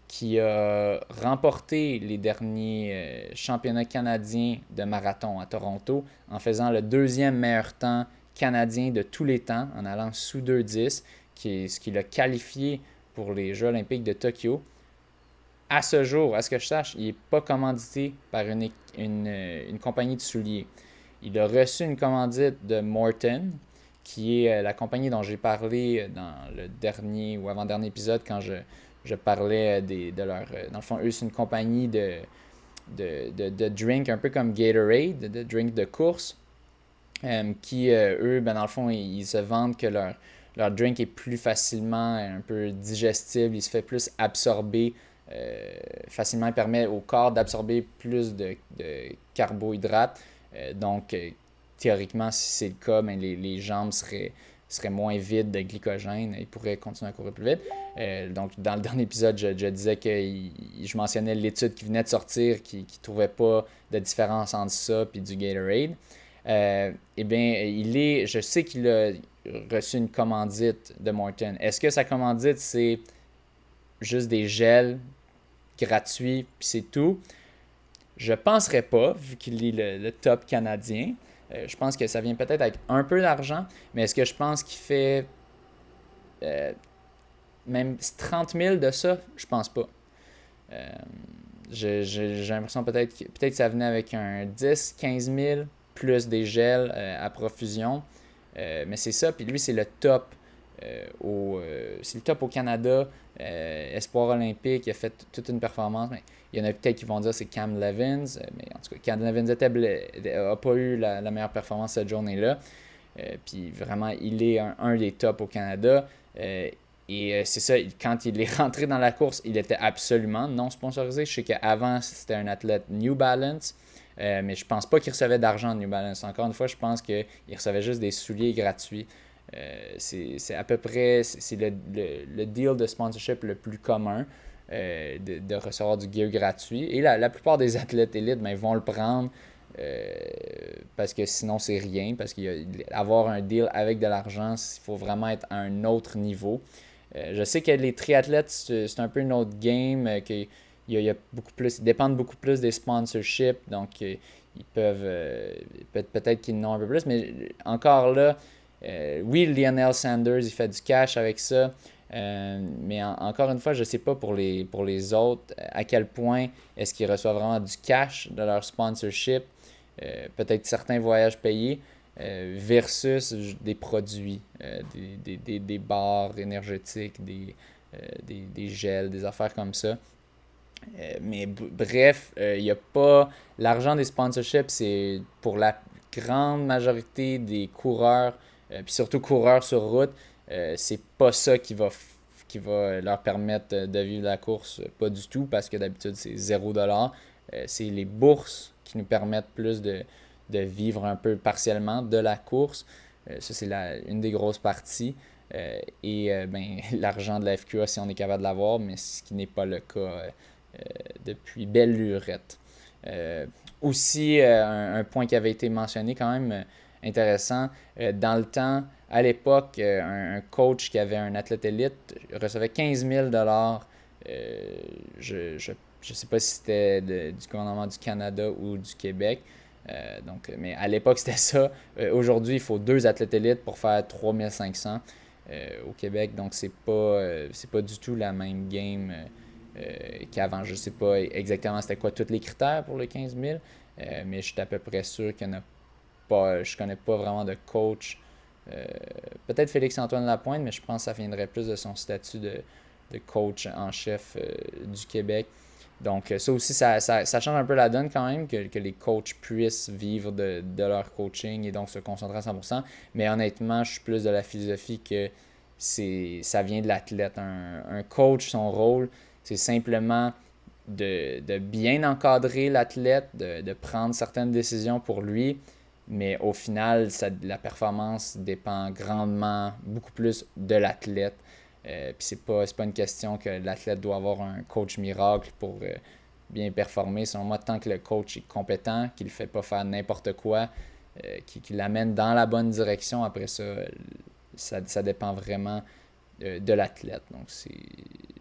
qui a remporté les derniers championnats canadiens de marathon à Toronto en faisant le deuxième meilleur temps canadien de tous les temps, en allant sous 2,10, ce qui l'a qualifié pour les Jeux olympiques de Tokyo. À ce jour, à ce que je sache, il n'est pas commandité par une compagnie de souliers. Il a reçu une commandite de Morton, qui est la compagnie dont j'ai parlé dans le dernier ou avant-dernier épisode quand je parlais de leur... Dans le fond, eux, c'est une compagnie de drink, un peu comme Gatorade, de drink de course, qui, eux, dans le fond, ils se vendent que leur drink est plus facilement un peu digestible, il se fait plus absorber facilement, il permet au corps d'absorber plus de carbohydrates. Donc, théoriquement, si c'est le cas, les jambes seraient moins vides de glycogène et pourraient continuer à courir plus vite. Donc, dans le dernier épisode, je disais que je mentionnais l'étude qui venait de sortir qui ne trouvait pas de différence entre ça et du Gatorade. Eh bien, je sais qu'il a reçu une commandite de Morton. Est-ce que sa commandite, c'est juste des gels gratuits, puis c'est tout? Je penserais pas, vu qu'il est le top canadien. Je pense que ça vient peut-être avec un peu d'argent, mais est-ce que je pense qu'il fait euh, même 30 000 de ça? Je pense pas. Euh, j'ai l'impression peut-être que ça venait avec un 10, 15 000 plus des gels à profusion. Mais c'est ça, puis lui, c'est le top c'est le top au Canada, espoir olympique, il a fait toute une performance. Mais il y en a peut-être qui vont dire que c'est Cam Levins, mais en tout cas, Cam Levins n'a pas eu la meilleure performance cette journée-là. Puis vraiment, il est un des tops au Canada. Et c'est ça, quand il est rentré dans la course, il était absolument non sponsorisé. Je sais qu'avant, c'était un athlète New Balance, mais je pense pas qu'il recevait d'argent de New Balance. Encore une fois, je pense qu'il recevait juste des souliers gratuits. C'est à peu près c'est le deal de sponsorship le plus commun, de recevoir du gear gratuit. Et la plupart des athlètes élites vont le prendre parce que sinon c'est rien. Parce qu'avoir un deal avec de l'argent, il faut vraiment être à un autre niveau. Je sais que les triathlètes, c'est un peu une autre game, il y a beaucoup plus, ils dépendent beaucoup plus des sponsorships, donc ils peuvent peut-être qu'ils en ont un peu plus, mais encore là, oui, Lionel Sanders, il fait du cash avec ça, mais encore une fois, je ne sais pas pour les autres à quel point est-ce qu'ils reçoivent vraiment du cash de leur sponsorship, peut-être certains voyages payés, versus des produits, des barres énergétiques, des gels, des affaires comme ça. Mais bref, il n'y a pas... L'argent des sponsorships, c'est pour la grande majorité des coureurs, puis surtout coureurs sur route, c'est pas ça qui va leur permettre de vivre la course, pas du tout, parce que d'habitude c'est 0$. C'est les bourses qui nous permettent plus de vivre un peu partiellement de la course. Ça, c'est une des grosses parties. l'argent de la FQA si on est capable de l'avoir, mais ce qui n'est pas le cas depuis belle lurette. Aussi, point qui avait été mentionné quand même intéressant, dans le temps, à l'époque, un coach qui avait un athlète élite recevait 15 000 je ne sais pas si c'était du gouvernement du Canada ou du Québec. Mais à l'époque, c'était ça. Aujourd'hui, il faut 2 athlètes élites pour faire 3500 au Québec. Donc, c'est pas du tout la même game qu'avant. Je ne sais pas exactement c'était quoi tous les critères pour le 15 000, mais je suis à peu près sûr qu'il n'y en a pas. Je connais pas vraiment de coach. Peut-être Félix-Antoine Lapointe, mais je pense que ça viendrait plus de son statut de coach en chef du Québec. Donc, ça aussi, ça change un peu la donne quand même, que les coachs puissent vivre de leur coaching et donc se concentrer à 100%. Mais honnêtement, je suis plus de la philosophie que ça vient de l'athlète. Un coach, son rôle, c'est simplement de bien encadrer l'athlète, de prendre certaines décisions pour lui. Mais au final, la performance dépend grandement, beaucoup plus de l'athlète. Puis c'est pas une question que l'athlète doit avoir un coach miracle pour bien performer. Selon moi, tant que le coach est compétent, qu'il ne fait pas faire n'importe quoi, qu'il l'amène dans la bonne direction, après ça dépend vraiment de l'athlète. Donc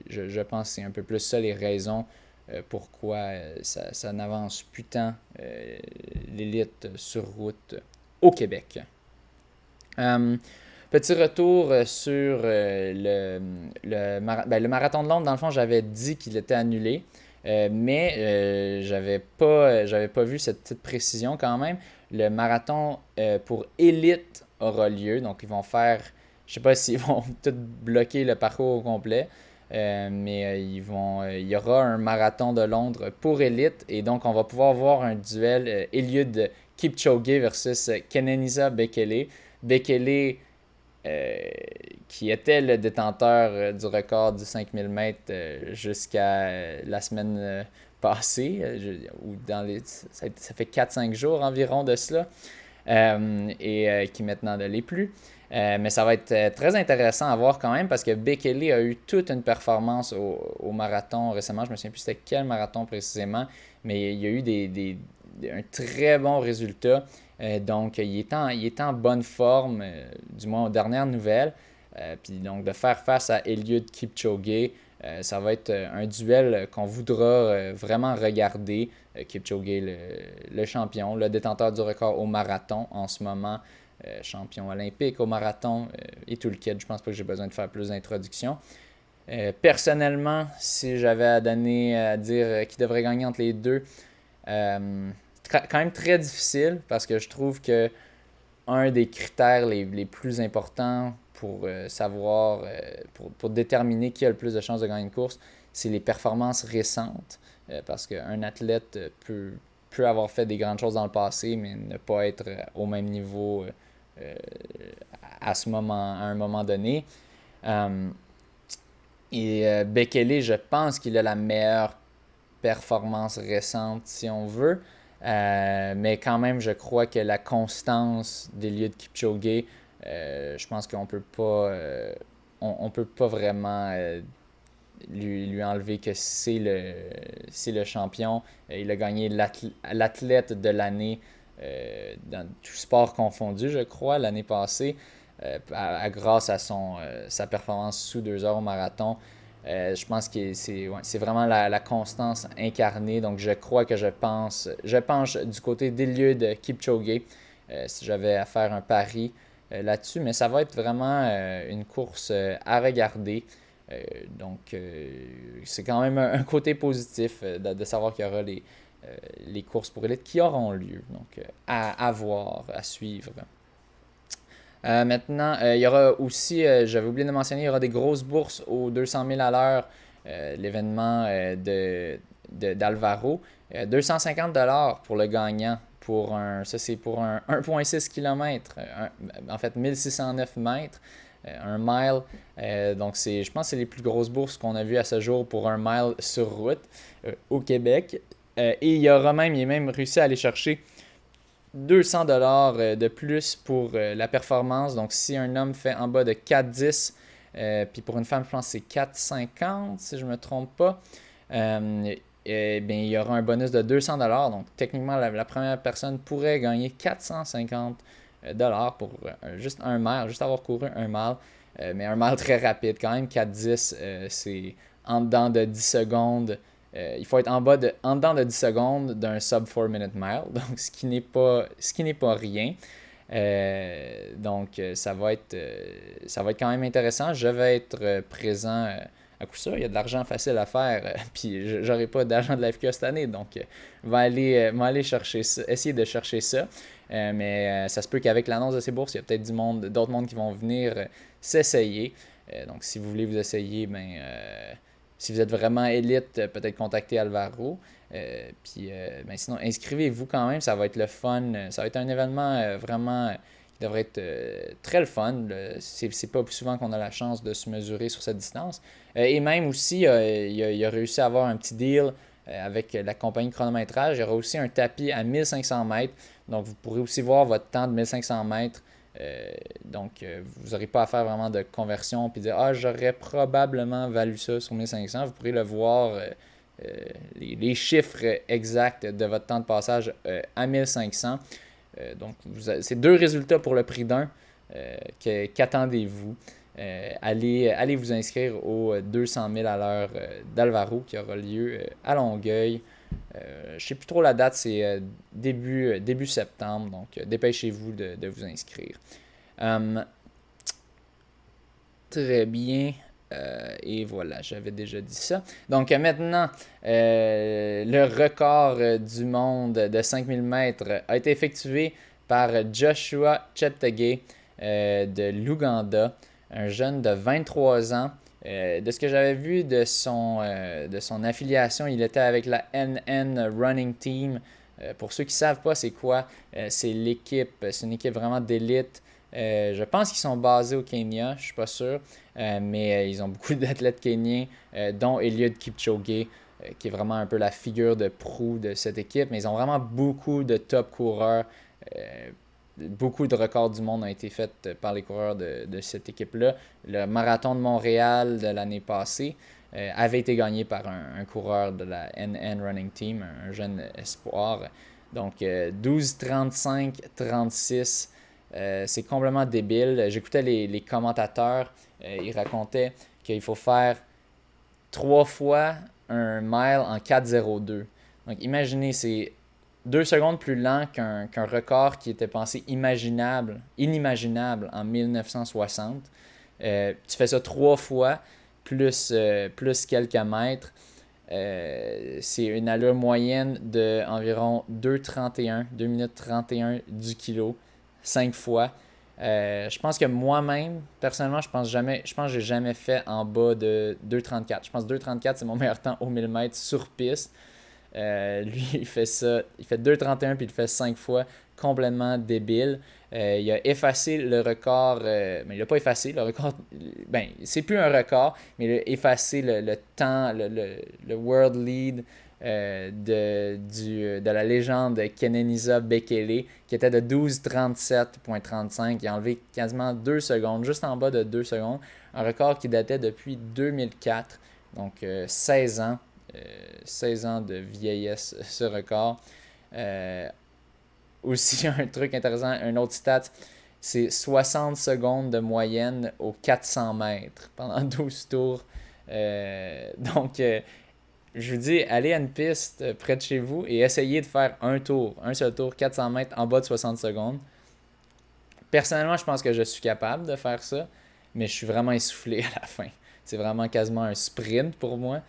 je pense que c'est un peu plus ça les raisons pourquoi ça n'avance plus tant l'élite sur route au Québec. Petit retour sur le marathon de Londres. Dans le fond, j'avais dit qu'il était annulé, mais j'avais pas vu cette petite précision quand même. Le marathon pour élite aura lieu, donc ils vont faire, je sais pas s'ils vont tout bloquer le parcours au complet, mais il y aura un marathon de Londres pour élite, et donc on va pouvoir voir un duel Eliud Kipchoge versus Kenenisa Bekele. Bekele qui était le détenteur du record du 5000 mètres jusqu'à la semaine passée, ou ça fait 4-5 jours environ de cela, qui maintenant ne l'est plus. Mais ça va être très intéressant à voir quand même parce que Bekele a eu toute une performance au marathon récemment. Je ne me souviens plus c'était quel marathon précisément, mais il y a eu un très bon résultat. Donc, il est en bonne forme, du moins aux dernières nouvelles. Puis donc, de faire face à Eliud Kipchoge, ça va être un duel qu'on voudra vraiment regarder. Kipchoge, le champion, le détenteur du record au marathon en ce moment, champion olympique au marathon et tout le kit. Je pense pas que j'ai besoin de faire plus d'introduction. Personnellement, si j'avais à dire qui devrait gagner entre les deux, quand même très difficile parce que je trouve que un des critères les plus importants pour savoir, pour déterminer qui a le plus de chances de gagner une course, c'est les performances récentes. Parce qu'un athlète peut avoir fait des grandes choses dans le passé, mais ne pas être au même niveau à un moment donné. Bekele, je pense qu'il a la meilleure performance récente, si on veut. Mais quand même, je crois que la constance d'Eliud Kipchoge, je pense qu'on peut pas, on peut pas vraiment lui enlever que c'est le champion. Il a gagné l'athlète de l'année dans tout sport confondu, je crois, l'année passée, grâce à sa performance sous 2 heures au marathon. Je pense que c'est vraiment la constance incarnée. Donc, je crois que je penche du côté d'Eliud Kipchoge si j'avais à faire un pari là-dessus. Mais ça va être vraiment une course à regarder. Donc, c'est quand même un côté positif de savoir qu'il y aura les courses pour élite qui auront lieu. Donc, à voir, à suivre. Maintenant, il y aura aussi, j'avais oublié de mentionner, il y aura des grosses bourses aux 200 000 à l'heure, l'événement d'Alvaro. 250 $ pour le gagnant. Ça, c'est pour un 1,6 km, en fait 1609 mètres, un mile. Donc, je pense que c'est les plus grosses bourses qu'on a vues à ce jour pour un mile sur route au Québec. Et il a même réussi à aller chercher $200 de plus pour la performance. Donc, si un homme fait en bas de 4,10, puis pour une femme, je pense que c'est 4,50 si je ne me trompe pas, bien, il y aura un bonus de $200. Donc, techniquement, la première personne pourrait gagner $450 pour juste un mile, juste avoir couru un mile. Mais un mile très rapide quand même, 4,10, c'est en dedans de 10 secondes. Il faut être en dedans de 10 secondes d'un sub 4 minute mile, donc ce qui n'est pas rien. Donc ça va être quand même intéressant. Je vais être présent à coup sûr. Il y a de l'argent facile à faire, puis j'aurai pas d'argent de la FQ cette année, donc va aller chercher ça, essayer de chercher ça. Mais ça se peut qu'avec l'annonce de ces bourses, il y a peut-être d'autres mondes qui vont venir s'essayer. Donc si vous voulez vous essayer, ben si vous êtes vraiment élite, peut-être contacter Alvaro. Ben sinon, inscrivez-vous quand même, ça va être le fun. Ça va être un événement vraiment qui devrait être très le fun. C'est pas plus souvent qu'on a la chance de se mesurer sur cette distance. Et même aussi, il a réussi à avoir un petit deal avec la compagnie de chronométrage. Il y aura aussi un tapis à 1500 mètres. Donc, vous pourrez aussi voir votre temps de 1500 mètres. Donc, vous n'aurez pas à faire vraiment de conversion puis dire ah, j'aurais probablement valu ça sur 1500. Vous pourrez le voir, les chiffres exacts de votre temps de passage à 1500. Donc, c'est deux résultats pour le prix d'un. Qu'attendez-vous? Allez vous inscrire au 200 000 à l'heure d'Alvaro qui aura lieu à Longueuil. Je ne sais plus trop la date, c'est début septembre, donc dépêchez-vous de vous inscrire. Très bien. Et voilà, j'avais déjà dit ça. Donc maintenant, le record du monde de 5000 mètres a été effectué par Joshua Cheptegei de l'Ouganda, un jeune de 23 ans. De ce que j'avais vu de son affiliation, il était avec la NN Running Team. Pour ceux qui ne savent pas c'est quoi, c'est une équipe vraiment d'élite. Je pense qu'ils sont basés au Kenya, je ne suis pas sûr, mais ils ont beaucoup d'athlètes kenyans, dont Eliud Kipchoge, qui est vraiment un peu la figure de proue de cette équipe, mais ils ont vraiment beaucoup de top coureurs. Beaucoup de records du monde ont été faits par les coureurs de cette équipe-là. Le marathon de Montréal de l'année passée avait été gagné par un coureur de la NN Running Team, un jeune espoir. Donc 12, 35, 36, c'est complètement débile. J'écoutais les commentateurs, ils racontaient qu'il faut faire 3 fois un mile en 4,02. Donc imaginez, c'est 2 secondes plus lent qu'un record qui était pensé inimaginable en 1960. Tu fais ça 3 fois, plus quelques mètres. C'est une allure moyenne d'environ 2 minutes 31 du kilo, 5 fois. Je pense que moi-même, personnellement, je pense que j'ai jamais fait en bas de 2,34. Je pense que 2,34 c'est mon meilleur temps au 1000 mètres sur piste. Lui, il fait ça, il fait 2,31 puis il le fait 5 fois, complètement débile. Il a effacé le record, mais il l'a pas effacé, le record, ben, c'est plus un record, mais il a effacé le temps, le world lead de la légende Kenenisa Bekele, qui était de 12,37,35. Il a enlevé quasiment 2 secondes, juste en bas de 2 secondes, un record qui datait depuis 2004, donc 16 ans. 16 ans de vieillesse, ce record. Aussi, un truc intéressant, un autre stat, c'est 60 secondes de moyenne aux 400 mètres pendant 12 tours. Je vous dis, allez à une piste près de chez vous et essayez de faire un seul tour, 400 mètres en bas de 60 secondes. Personnellement, je pense que je suis capable de faire ça, mais je suis vraiment essoufflé à la fin. C'est vraiment quasiment un sprint pour moi.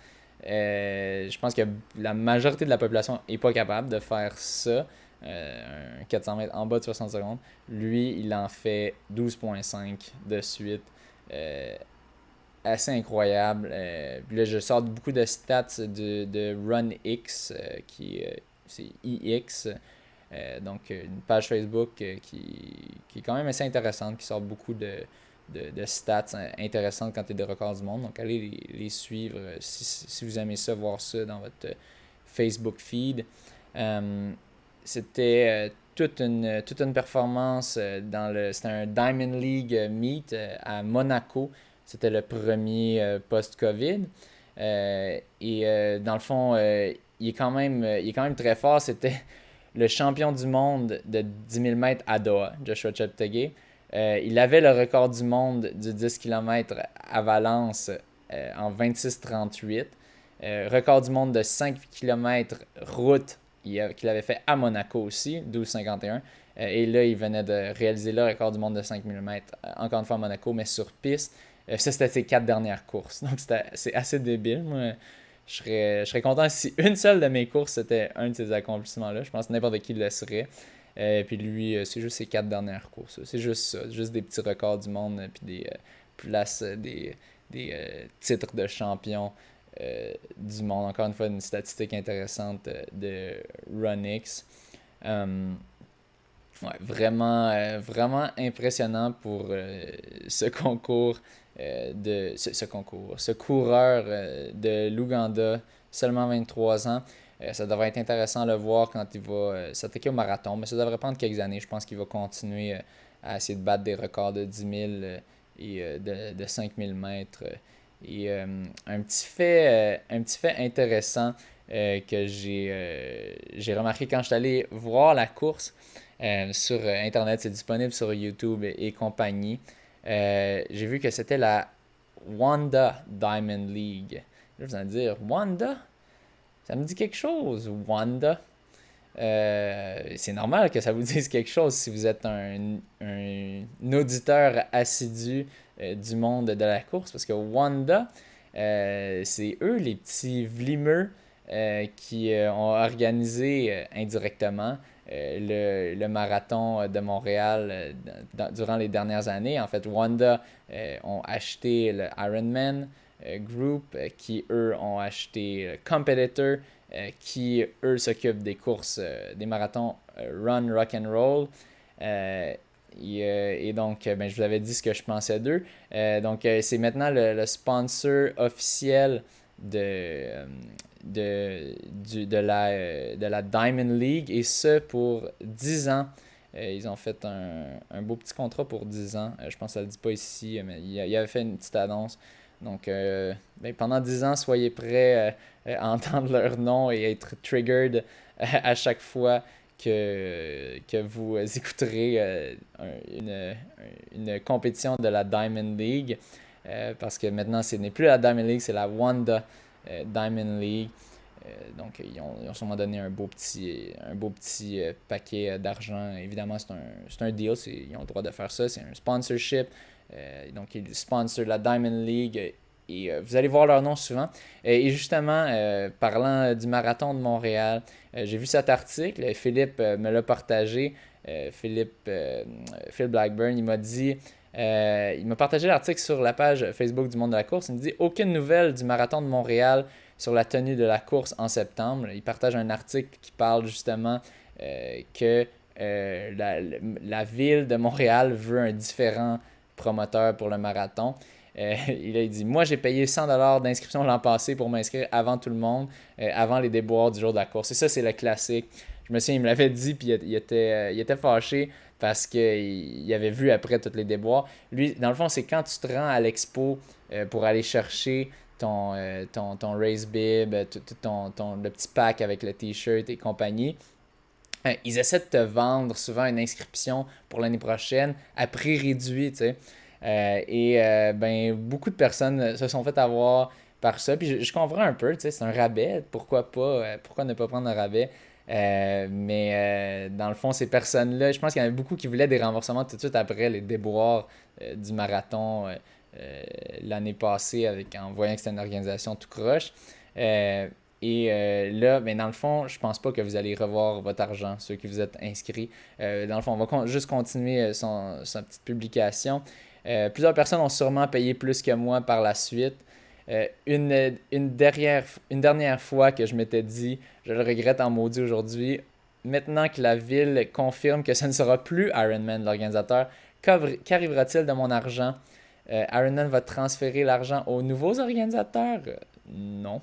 Je pense que la majorité de la population n'est pas capable de faire ça. Un 400 mètres en bas de 60 secondes. Lui, il en fait 12,5 de suite. Assez incroyable. Puis là, je sors beaucoup de stats de RunX, c'est IX. Donc, une page Facebook qui est quand même assez intéressante, qui sort beaucoup de stats intéressantes quand tu es des records du monde. Donc, allez les suivre si vous aimez ça, voir ça dans votre Facebook feed. c'était toute une performance c'était un Diamond League meet à Monaco. C'était le premier post-Covid. Dans le fond, il est quand même très fort. C'était le champion du monde de 10 000 mètres à Doha, Joshua Cheptegei. Il avait le record du monde du 10 km à Valence en 26,38. Record du monde de 5 km route qu'il avait fait à Monaco aussi, 12,51. Et là, il venait de réaliser le record du monde de 5 km, encore une fois à Monaco, mais sur piste. Ça, c'était ses 4 dernières courses. Donc, c'est assez débile. Moi, je serais content si une seule de mes courses, c'était un de ces accomplissements-là. Je pense que n'importe qui le serait. Puis lui, c'est juste ses 4 dernières courses. C'est juste ça. Juste des petits records du monde, puis des places, des titres de champion du monde. Encore une fois, une statistique intéressante de Runix. Ouais, vraiment impressionnant pour ce concours ce coureur de l'Ouganda, seulement 23 ans. Ça devrait être intéressant de le voir quand il va s'attaquer au marathon, mais ça devrait prendre quelques années. Je pense qu'il va continuer à essayer de battre des records de 10 000 et de 5 000 mètres. Et un petit fait intéressant que j'ai remarqué quand je suis allé voir la course sur Internet, c'est disponible sur YouTube et compagnie. J'ai vu que c'était la Wanda Diamond League. Là, vous allez dire, Wanda? Ça me dit quelque chose, Wanda. C'est normal que ça vous dise quelque chose si vous êtes un auditeur assidu du monde de la course, parce que Wanda, c'est eux les petits vlimeux qui ont organisé indirectement le marathon de Montréal durant les dernières années. En fait, Wanda ont acheté le Ironman Group, qui eux ont acheté Competitor, qui eux s'occupent des courses, des marathons Run, Rock and Roll. Et donc, ben, je vous avais dit ce que je pensais d'eux. Donc, c'est maintenant le sponsor officiel de la Diamond League, et ce pour 10 ans. Ils ont fait un beau petit contrat pour 10 ans. Je pense que ça ne le dit pas ici, mais il avait fait une petite annonce. Donc, ben, pendant 10 ans, soyez prêts à entendre leur nom et être triggered à chaque fois que vous écouterez une compétition de la Diamond League. Parce que maintenant, ce n'est plus la Diamond League, c'est la Wanda Diamond League. Donc, ils ont sûrement donné un beau petit paquet d'argent. Évidemment, c'est un deal. Ils ont le droit de faire ça. C'est un sponsorship. Donc, ils sponsorent la Diamond League. Et vous allez voir leur nom souvent. Et justement, parlant du marathon de Montréal, j'ai vu cet article. Philippe me l'a partagé. Phil Blackburn, il m'a partagé l'article sur la page Facebook du Monde de la course. Il me dit « Aucune nouvelle du marathon de Montréal sur la tenue de la course en septembre. » Il partage un article qui parle justement que la ville de Montréal veut un différent promoteur pour le marathon. Il dit « Moi, j'ai payé 100$ d'inscription l'an passé pour m'inscrire avant tout le monde, avant les déboires du jour de la course. » Et ça, c'est le classique. Je me souviens, il me l'avait dit, puis il était fâché parce qu'il avait vu après tous les déboires. Lui, dans le fond, c'est quand tu te rends à l'expo pour aller chercher ton race bib, le petit pack avec le t-shirt et compagnie. Ils essaient de te vendre souvent une inscription pour l'année prochaine à prix réduit, tu sais. Ben, beaucoup de personnes se sont fait avoir par ça. Puis je comprends un peu, tu sais, c'est un rabais. Pourquoi pas? Pourquoi ne pas prendre un rabais? Mais dans le fond, ces personnes-là, je pense qu'il y en avait beaucoup qui voulaient des remboursements tout de suite après les déboires du marathon l'année passée en voyant que c'était une organisation tout croche. Là, ben, dans le fond, je pense pas que vous allez revoir votre argent, ceux qui vous êtes inscrits. Dans le fond, on va juste continuer sa petite publication. Plusieurs personnes ont sûrement payé plus que moi par la suite. Une dernière fois que je m'étais dit, je le regrette en maudit aujourd'hui, maintenant que la ville confirme que ce ne sera plus Ironman, l'organisateur, qu'arrivera-t-il de mon argent? Ironman va transférer l'argent aux nouveaux organisateurs? non.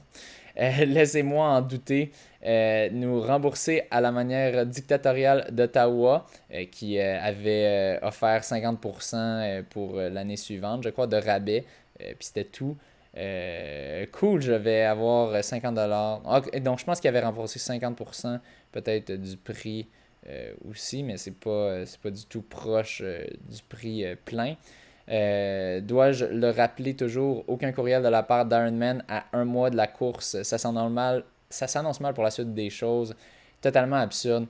Laissez-moi en douter. Nous rembourser à la manière dictatoriale d'Ottawa, qui avait offert 50% pour l'année suivante, je crois, de rabais. Puis c'était tout. Cool, je vais avoir 50$. Ah, donc je pense qu'il avait remboursé 50% peut-être du prix aussi, mais c'est pas du tout proche du prix plein. Dois-je le rappeler toujours, aucun courriel de la part d'Ironman à un mois de la course. Ça s'annonce mal pour la suite des choses. Totalement absurde.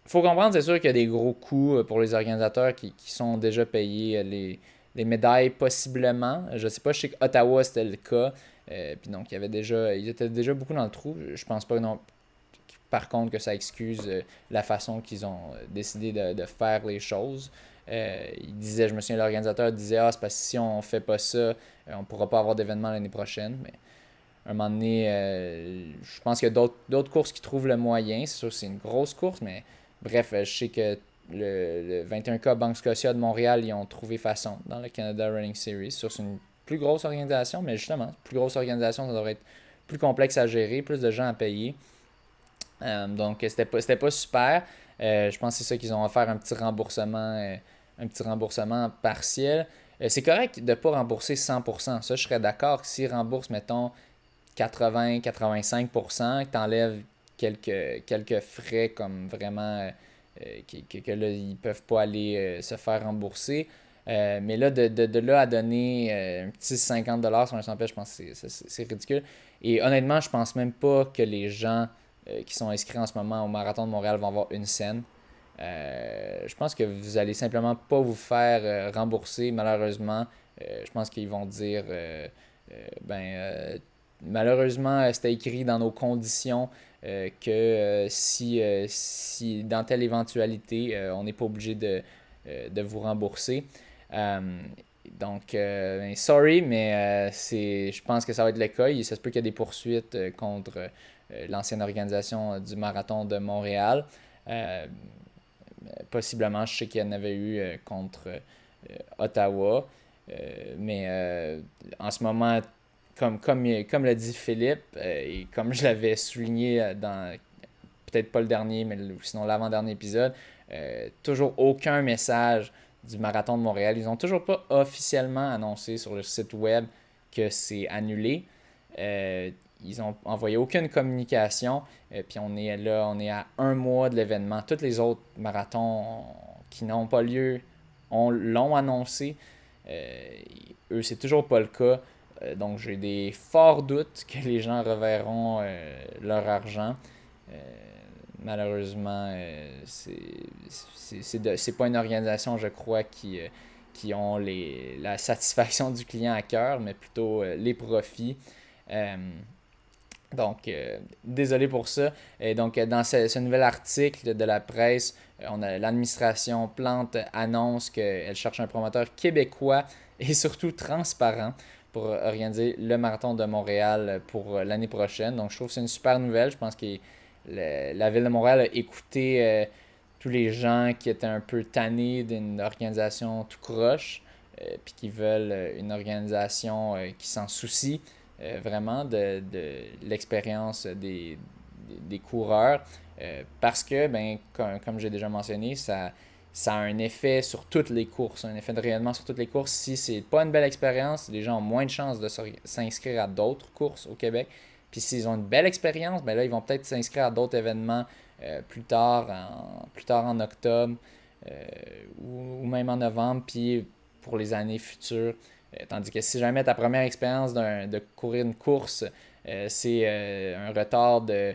Faut comprendre, c'est sûr qu'il y a des gros coûts pour les organisateurs qui sont déjà payés. Les médailles, possiblement. Je sais pas, je sais qu'Ottawa, c'était le cas. Puis donc, ils étaient déjà beaucoup dans le trou. Je pense pas non, par contre que ça excuse la façon qu'ils ont décidé de faire les choses. Je me souviens, l'organisateur disait c'est parce que si on fait pas ça, on pourra pas avoir d'événement l'année prochaine. Mais à un moment donné, je pense qu'il y a d'autres courses qui trouvent le moyen. C'est sûr que c'est une grosse course, mais bref, je sais que le 21K Banque Scotia de Montréal, ils ont trouvé façon dans le Canada Running Series. C'est une plus grosse organisation, mais justement, plus grosse organisation, ça devrait être plus complexe à gérer, plus de gens à payer. Donc, c'était pas super. Je pense que c'est ça qu'ils ont offert un petit remboursement partiel. C'est correct de ne pas rembourser 100%. Ça, je serais d'accord que s'ils remboursent, mettons, 80-85%, que tu enlèves quelques frais comme vraiment que là, ils ne peuvent pas aller se faire rembourser. Mais là, de là à donner un petit 50$ sur un 100$, je pense que c'est ridicule. Et honnêtement, je pense même pas que les gens qui sont inscrits en ce moment au Marathon de Montréal vont avoir une scène. Je pense que vous allez simplement pas vous faire rembourser, malheureusement. Je pense qu'ils vont dire malheureusement, c'était écrit dans nos conditions que si dans telle éventualité, on n'est pas obligé de vous rembourser. Euh, donc, sorry, mais je pense que ça va être le cas. Ça se peut qu'il y ait des poursuites contre l'ancienne organisation du Marathon de Montréal. Euh, Possiblement, je sais qu'il y en avait eu contre Ottawa. Mais en ce moment, comme l'a dit Philippe, et comme je l'avais souligné dans peut-être pas le dernier, mais sinon l'avant-dernier épisode, toujours aucun message du Marathon de Montréal. Ils n'ont toujours pas officiellement annoncé sur le site web que c'est annulé. Ils ont envoyé aucune communication. Puis on est à un mois de l'événement. Tous les autres marathons qui n'ont pas lieu l'ont annoncé. Eux, c'est toujours pas le cas. Donc j'ai des forts doutes que les gens reverront leur argent. Euh, Malheureusement, c'est pas une organisation, je crois, qui ont la satisfaction du client à cœur, mais plutôt les profits. Euh, donc, désolé pour ça. Et donc, dans ce nouvel article de la presse, l'administration Plante annonce qu'elle cherche un promoteur québécois et surtout transparent pour organiser le marathon de Montréal pour l'année prochaine. Donc, je trouve que c'est une super nouvelle. Je pense que la ville de Montréal a écouté tous les gens qui étaient un peu tannés d'une organisation tout croche, puis qui veulent une organisation qui s'en soucie vraiment de l'expérience des coureurs. Parce que, comme j'ai déjà mentionné, ça a un effet sur toutes les courses, un effet de rayonnement sur toutes les courses. Si c'est pas une belle expérience, les gens ont moins de chances de s'inscrire à d'autres courses au Québec. Puis s'ils ont une belle expérience, ben là, ils vont peut-être s'inscrire à d'autres événements plus tard en octobre ou même en novembre, puis pour les années futures. Tandis que si jamais ta première expérience de courir une course, c'est un retard de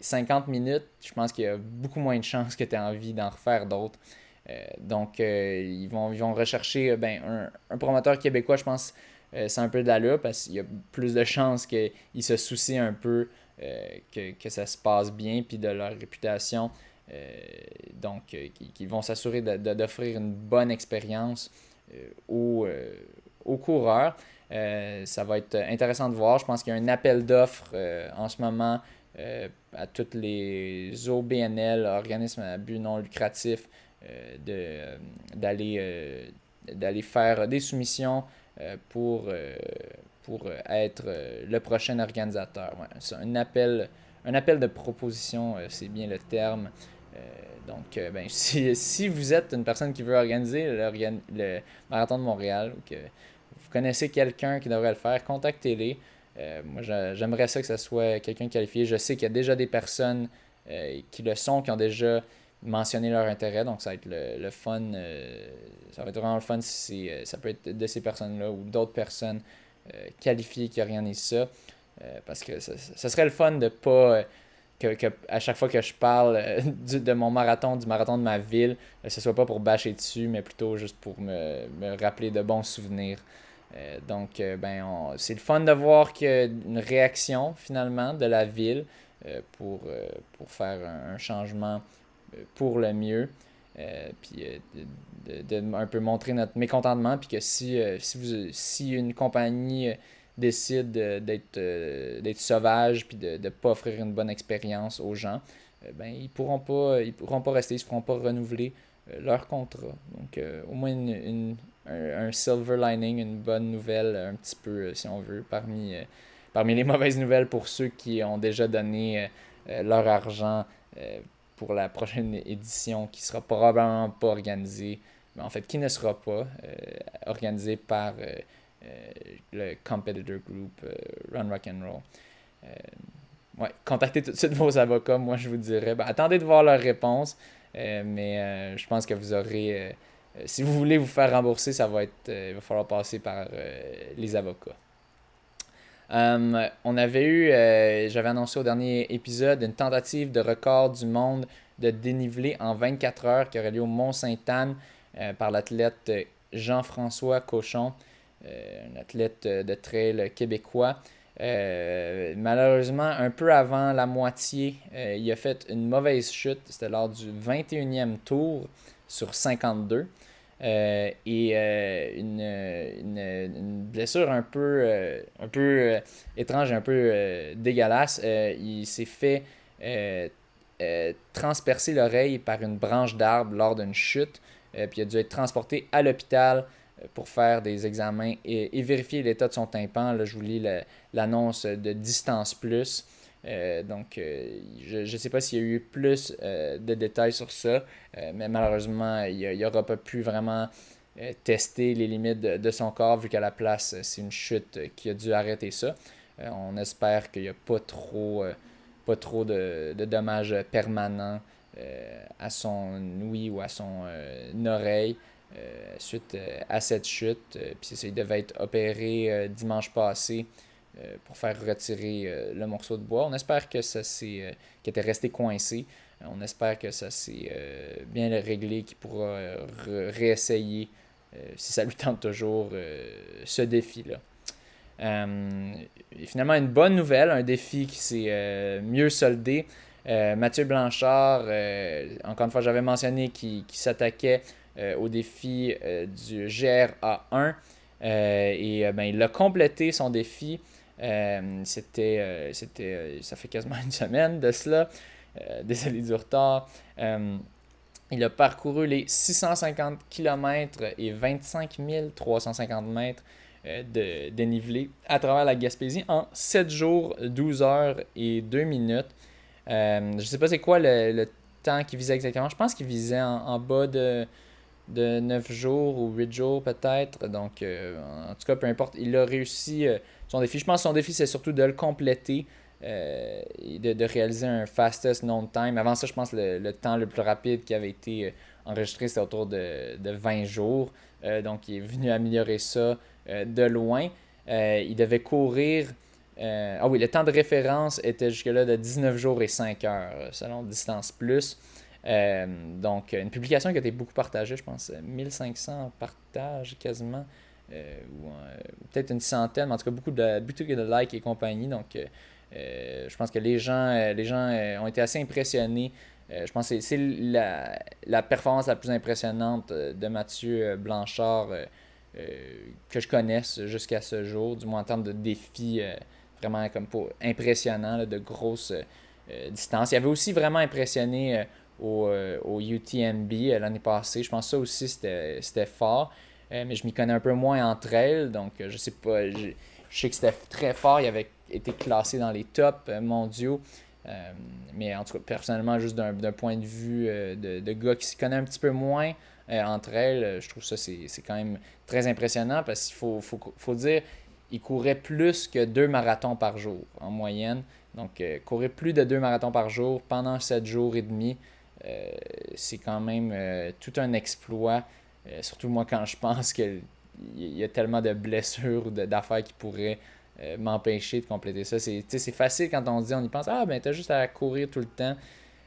50 minutes, je pense qu'il y a beaucoup moins de chances que tu aies envie d'en refaire d'autres. Donc, ils vont rechercher un promoteur québécois, je pense, c'est un peu d'allure parce qu'il y a plus de chances qu'ils se soucient un peu que ça se passe bien puis de leur réputation. Qu'ils vont s'assurer d'offrir une bonne expérience aux coureurs. Ça va être intéressant de voir. Je pense qu'il y a un appel d'offres en ce moment à toutes les OBNL, organismes à but non lucratif, d'aller faire des soumissions pour pour être le prochain organisateur. Ouais, c'est un appel de proposition, c'est bien le terme. Donc, si vous êtes une personne qui veut organiser le Marathon de Montréal ou que vous connaissez quelqu'un qui devrait le faire, contactez-les. Moi, j'aimerais ça que ce soit quelqu'un qualifié. Je sais qu'il y a déjà des personnes qui le sont, qui ont déjà mentionné leur intérêt. Donc, ça va être le fun. Ça va être vraiment le fun si ça peut être de ces personnes-là ou d'autres personnes qualifiées qui organisent ça. Parce que ça serait le fun de pas que à chaque fois que je parle de mon marathon, du marathon de ma ville, ce soit pas pour bâcher dessus, mais plutôt juste pour me rappeler de bons souvenirs. C'est le fun de voir qu'il y a une réaction finalement de la ville pour faire un changement pour le mieux. De un peu montrer notre mécontentement, puis que si une compagnie décide d'être sauvage puis de ne pas offrir une bonne expérience aux gens, ils pourront pas rester, ils ne pourront pas renouveler leur contrat. Donc au moins un silver lining, une bonne nouvelle un petit peu si on veut parmi les mauvaises nouvelles pour ceux qui ont déjà donné leur argent pour la prochaine édition qui sera probablement pas organisée, mais en fait qui ne sera pas organisée par le competitor group Run Rock and Roll. Contactez tout de suite vos avocats, moi je vous dirais. Attendez de voir leur réponse, mais je pense que vous aurez. Si vous voulez vous faire rembourser, il va falloir passer par les avocats. J'avais annoncé au dernier épisode une tentative de record du monde de dénivelé en 24 heures qui aurait lieu au Mont-Sainte-Anne par l'athlète Jean-François Cochon, un athlète de trail québécois. Malheureusement, un peu avant la moitié, il a fait une mauvaise chute. C'était lors du 21e tour sur 52. Une blessure un peu étrange et un peu dégueulasse. Il s'est fait transpercer l'oreille par une branche d'arbre lors d'une chute. Puis il a dû être transporté à l'hôpital pour faire des examens et vérifier l'état de son tympan. Là, je vous lis l'annonce de Distance Plus. Je ne sais pas s'il y a eu plus de détails sur ça, mais malheureusement, il n'aura pas pu vraiment tester les limites de son corps, vu qu'à la place, c'est une chute qui a dû arrêter ça. On espère qu'il n'y a pas trop de dommages permanents à son ouïe ou à son oreille suite à cette chute. Puis il devait être opéré dimanche passé pour faire retirer le morceau de bois. On espère que qu'il était resté coincé. On espère que ça s'est bien réglé, qu'il pourra réessayer si ça lui tente toujours ce défi-là. Et finalement, une bonne nouvelle, un défi qui s'est mieux soldé. Mathieu Blanchard, encore une fois, j'avais mentionné qu'il s'attaquait au défi du GRA1 il a complété son défi. Ça fait quasiment une semaine de cela. Désolé du retard. Il a parcouru les 650 km et 25 350 mètres de dénivelé à travers la Gaspésie en 7 jours, 12 heures et 2 minutes. Je ne sais pas c'est quoi le temps qu'il visait exactement. Je pense qu'il visait en bas de 9 jours ou 8 jours peut-être. Donc, en tout cas, peu importe. Il a réussi son défi. Je pense que son défi, c'est surtout de le compléter et de réaliser un fastest known time. Avant ça, je pense que le temps le plus rapide qui avait été enregistré, c'était autour de 20 jours. Donc, il est venu améliorer ça de loin. Il devait courir... le temps de référence était jusque-là de 19 jours et 5 heures, selon Distance Plus. Donc, une publication qui a été beaucoup partagée, je pense 1500 partages quasiment, ou peut-être une centaine, mais en tout cas beaucoup de likes et compagnie. Donc, je pense que les gens ont été assez impressionnés. Je pense que c'est la performance la plus impressionnante de Mathieu Blanchard que je connaisse jusqu'à ce jour, du moins en termes de défis vraiment comme impressionnants, là, de grosses distances. Il avait aussi vraiment impressionné au UTMB l'année passée. Je pense que ça aussi c'était fort. Mais je m'y connais un peu moins entre elles, donc je sais pas. Je sais que c'était très fort, il avait été classé dans les tops mondiaux. Mais en tout cas, personnellement, juste d'un point de vue de gars qui s'y connaît un petit peu moins entre elles, je trouve ça c'est quand même très impressionnant parce qu'il faut dire, il courait plus que 2 marathons par jour en moyenne. Donc, courir plus de 2 marathons par jour pendant 7 jours et demi, c'est quand même tout un exploit. Surtout moi, quand je pense qu'il y a tellement de blessures ou d'affaires qui pourraient m'empêcher de compléter ça. C'est facile quand on dit, on y pense, ah ben t'as juste à courir tout le temps.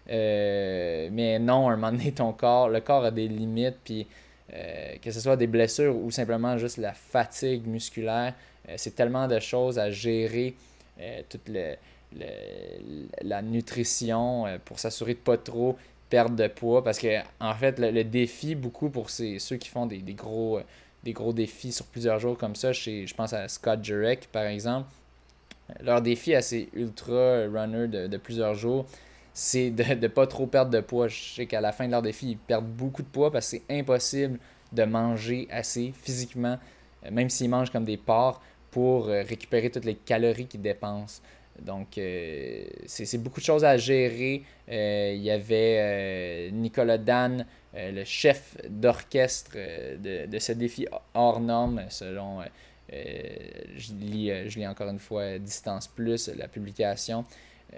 Mais non, à un moment donné, le corps a des limites, puis que ce soit des blessures ou simplement juste la fatigue musculaire, c'est tellement de choses à gérer, toute la nutrition pour s'assurer de pas trop perdre de poids, parce que en fait, le défi, beaucoup pour ceux qui font des gros défis sur plusieurs jours comme ça, je pense à Scott Jurek par exemple, leur défi à ces ultra runners de plusieurs jours, c'est de ne pas trop perdre de poids. Je sais qu'à la fin de leur défi, ils perdent beaucoup de poids parce que c'est impossible de manger assez physiquement, même s'ils mangent comme des porcs, pour récupérer toutes les calories qu'ils dépensent. Donc, c'est beaucoup de choses à gérer. Il y avait Nicolas Dan, le chef d'orchestre de ce défi hors norme, selon je lis encore une fois Distance Plus, la publication euh,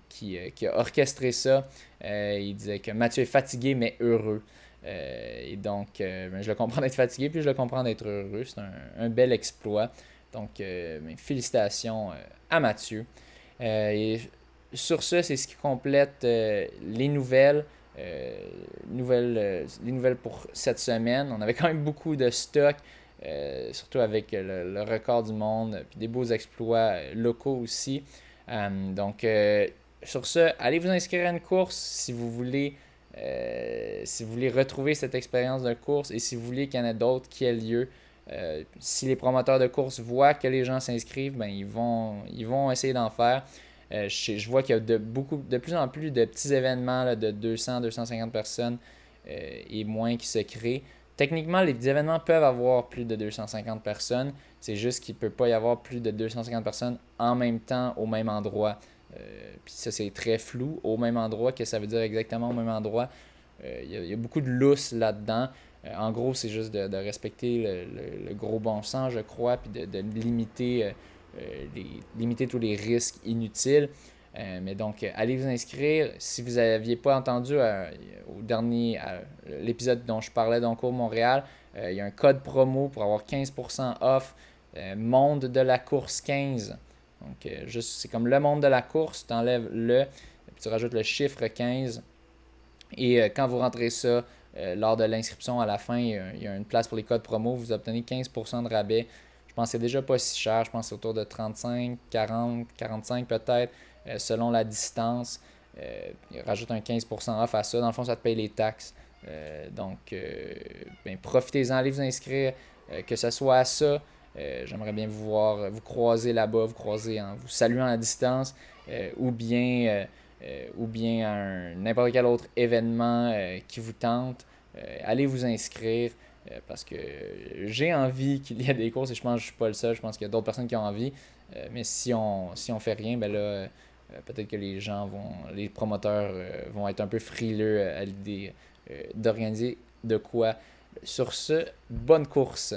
qui a orchestré ça. Il disait que Mathieu est fatigué mais heureux. Et donc, je le comprends d'être fatigué, puis je le comprends d'être heureux. C'est un bel exploit. Donc, félicitations à Mathieu. Et sur ce, c'est ce qui complète les les nouvelles pour cette semaine. On avait quand même beaucoup de stock, surtout avec le record du monde, puis des beaux exploits locaux aussi. Sur ce, allez vous inscrire à une course si vous voulez retrouver cette expérience de course et si vous voulez qu'il y en ait d'autres qui aient lieu. Si les promoteurs de course voient que les gens s'inscrivent, ben ils vont essayer d'en faire. Je vois qu'il y a de plus en plus de petits événements là, de 200-250 personnes et moins qui se créent. Techniquement, les événements peuvent avoir plus de 250 personnes. C'est juste qu'il ne peut pas y avoir plus de 250 personnes en même temps au même endroit. Puis ça, c'est très flou. Au même endroit, que ça veut dire exactement au même endroit. Il y a beaucoup de lousse là-dedans. En gros, c'est juste de respecter le gros bon sens, je crois, puis de limiter tous les risques inutiles. Mais donc, allez vous inscrire. Si vous n'aviez pas entendu au dernier l'épisode dont je parlais d'Encours Montréal, il y a un code promo pour avoir 15% off Monde de la course 15. Donc, c'est comme le monde de la course, tu enlèves puis tu rajoutes le chiffre 15. Et quand vous rentrez ça, lors de l'inscription à la fin, il y a une place pour les codes promo. Vous obtenez 15% de rabais. Je pense que c'est déjà pas si cher. Je pense que c'est autour de 35, 40, 45 peut-être, selon la distance. Il rajoute un 15% off à ça. Dans le fond, ça te paye les taxes. Profitez-en, allez vous inscrire, que ce soit à ça. J'aimerais bien vous voir, vous croiser là-bas, vous croiser en vous saluant à distance, ou bien à n'importe quel autre événement qui vous tente. Allez vous inscrire parce que j'ai envie qu'il y ait des courses et je pense que je ne suis pas le seul. Je pense qu'il y a d'autres personnes qui ont envie. Mais si on fait rien, ben là, peut-être que les promoteurs vont être un peu frileux à l'idée d'organiser de quoi. Sur ce, bonne course!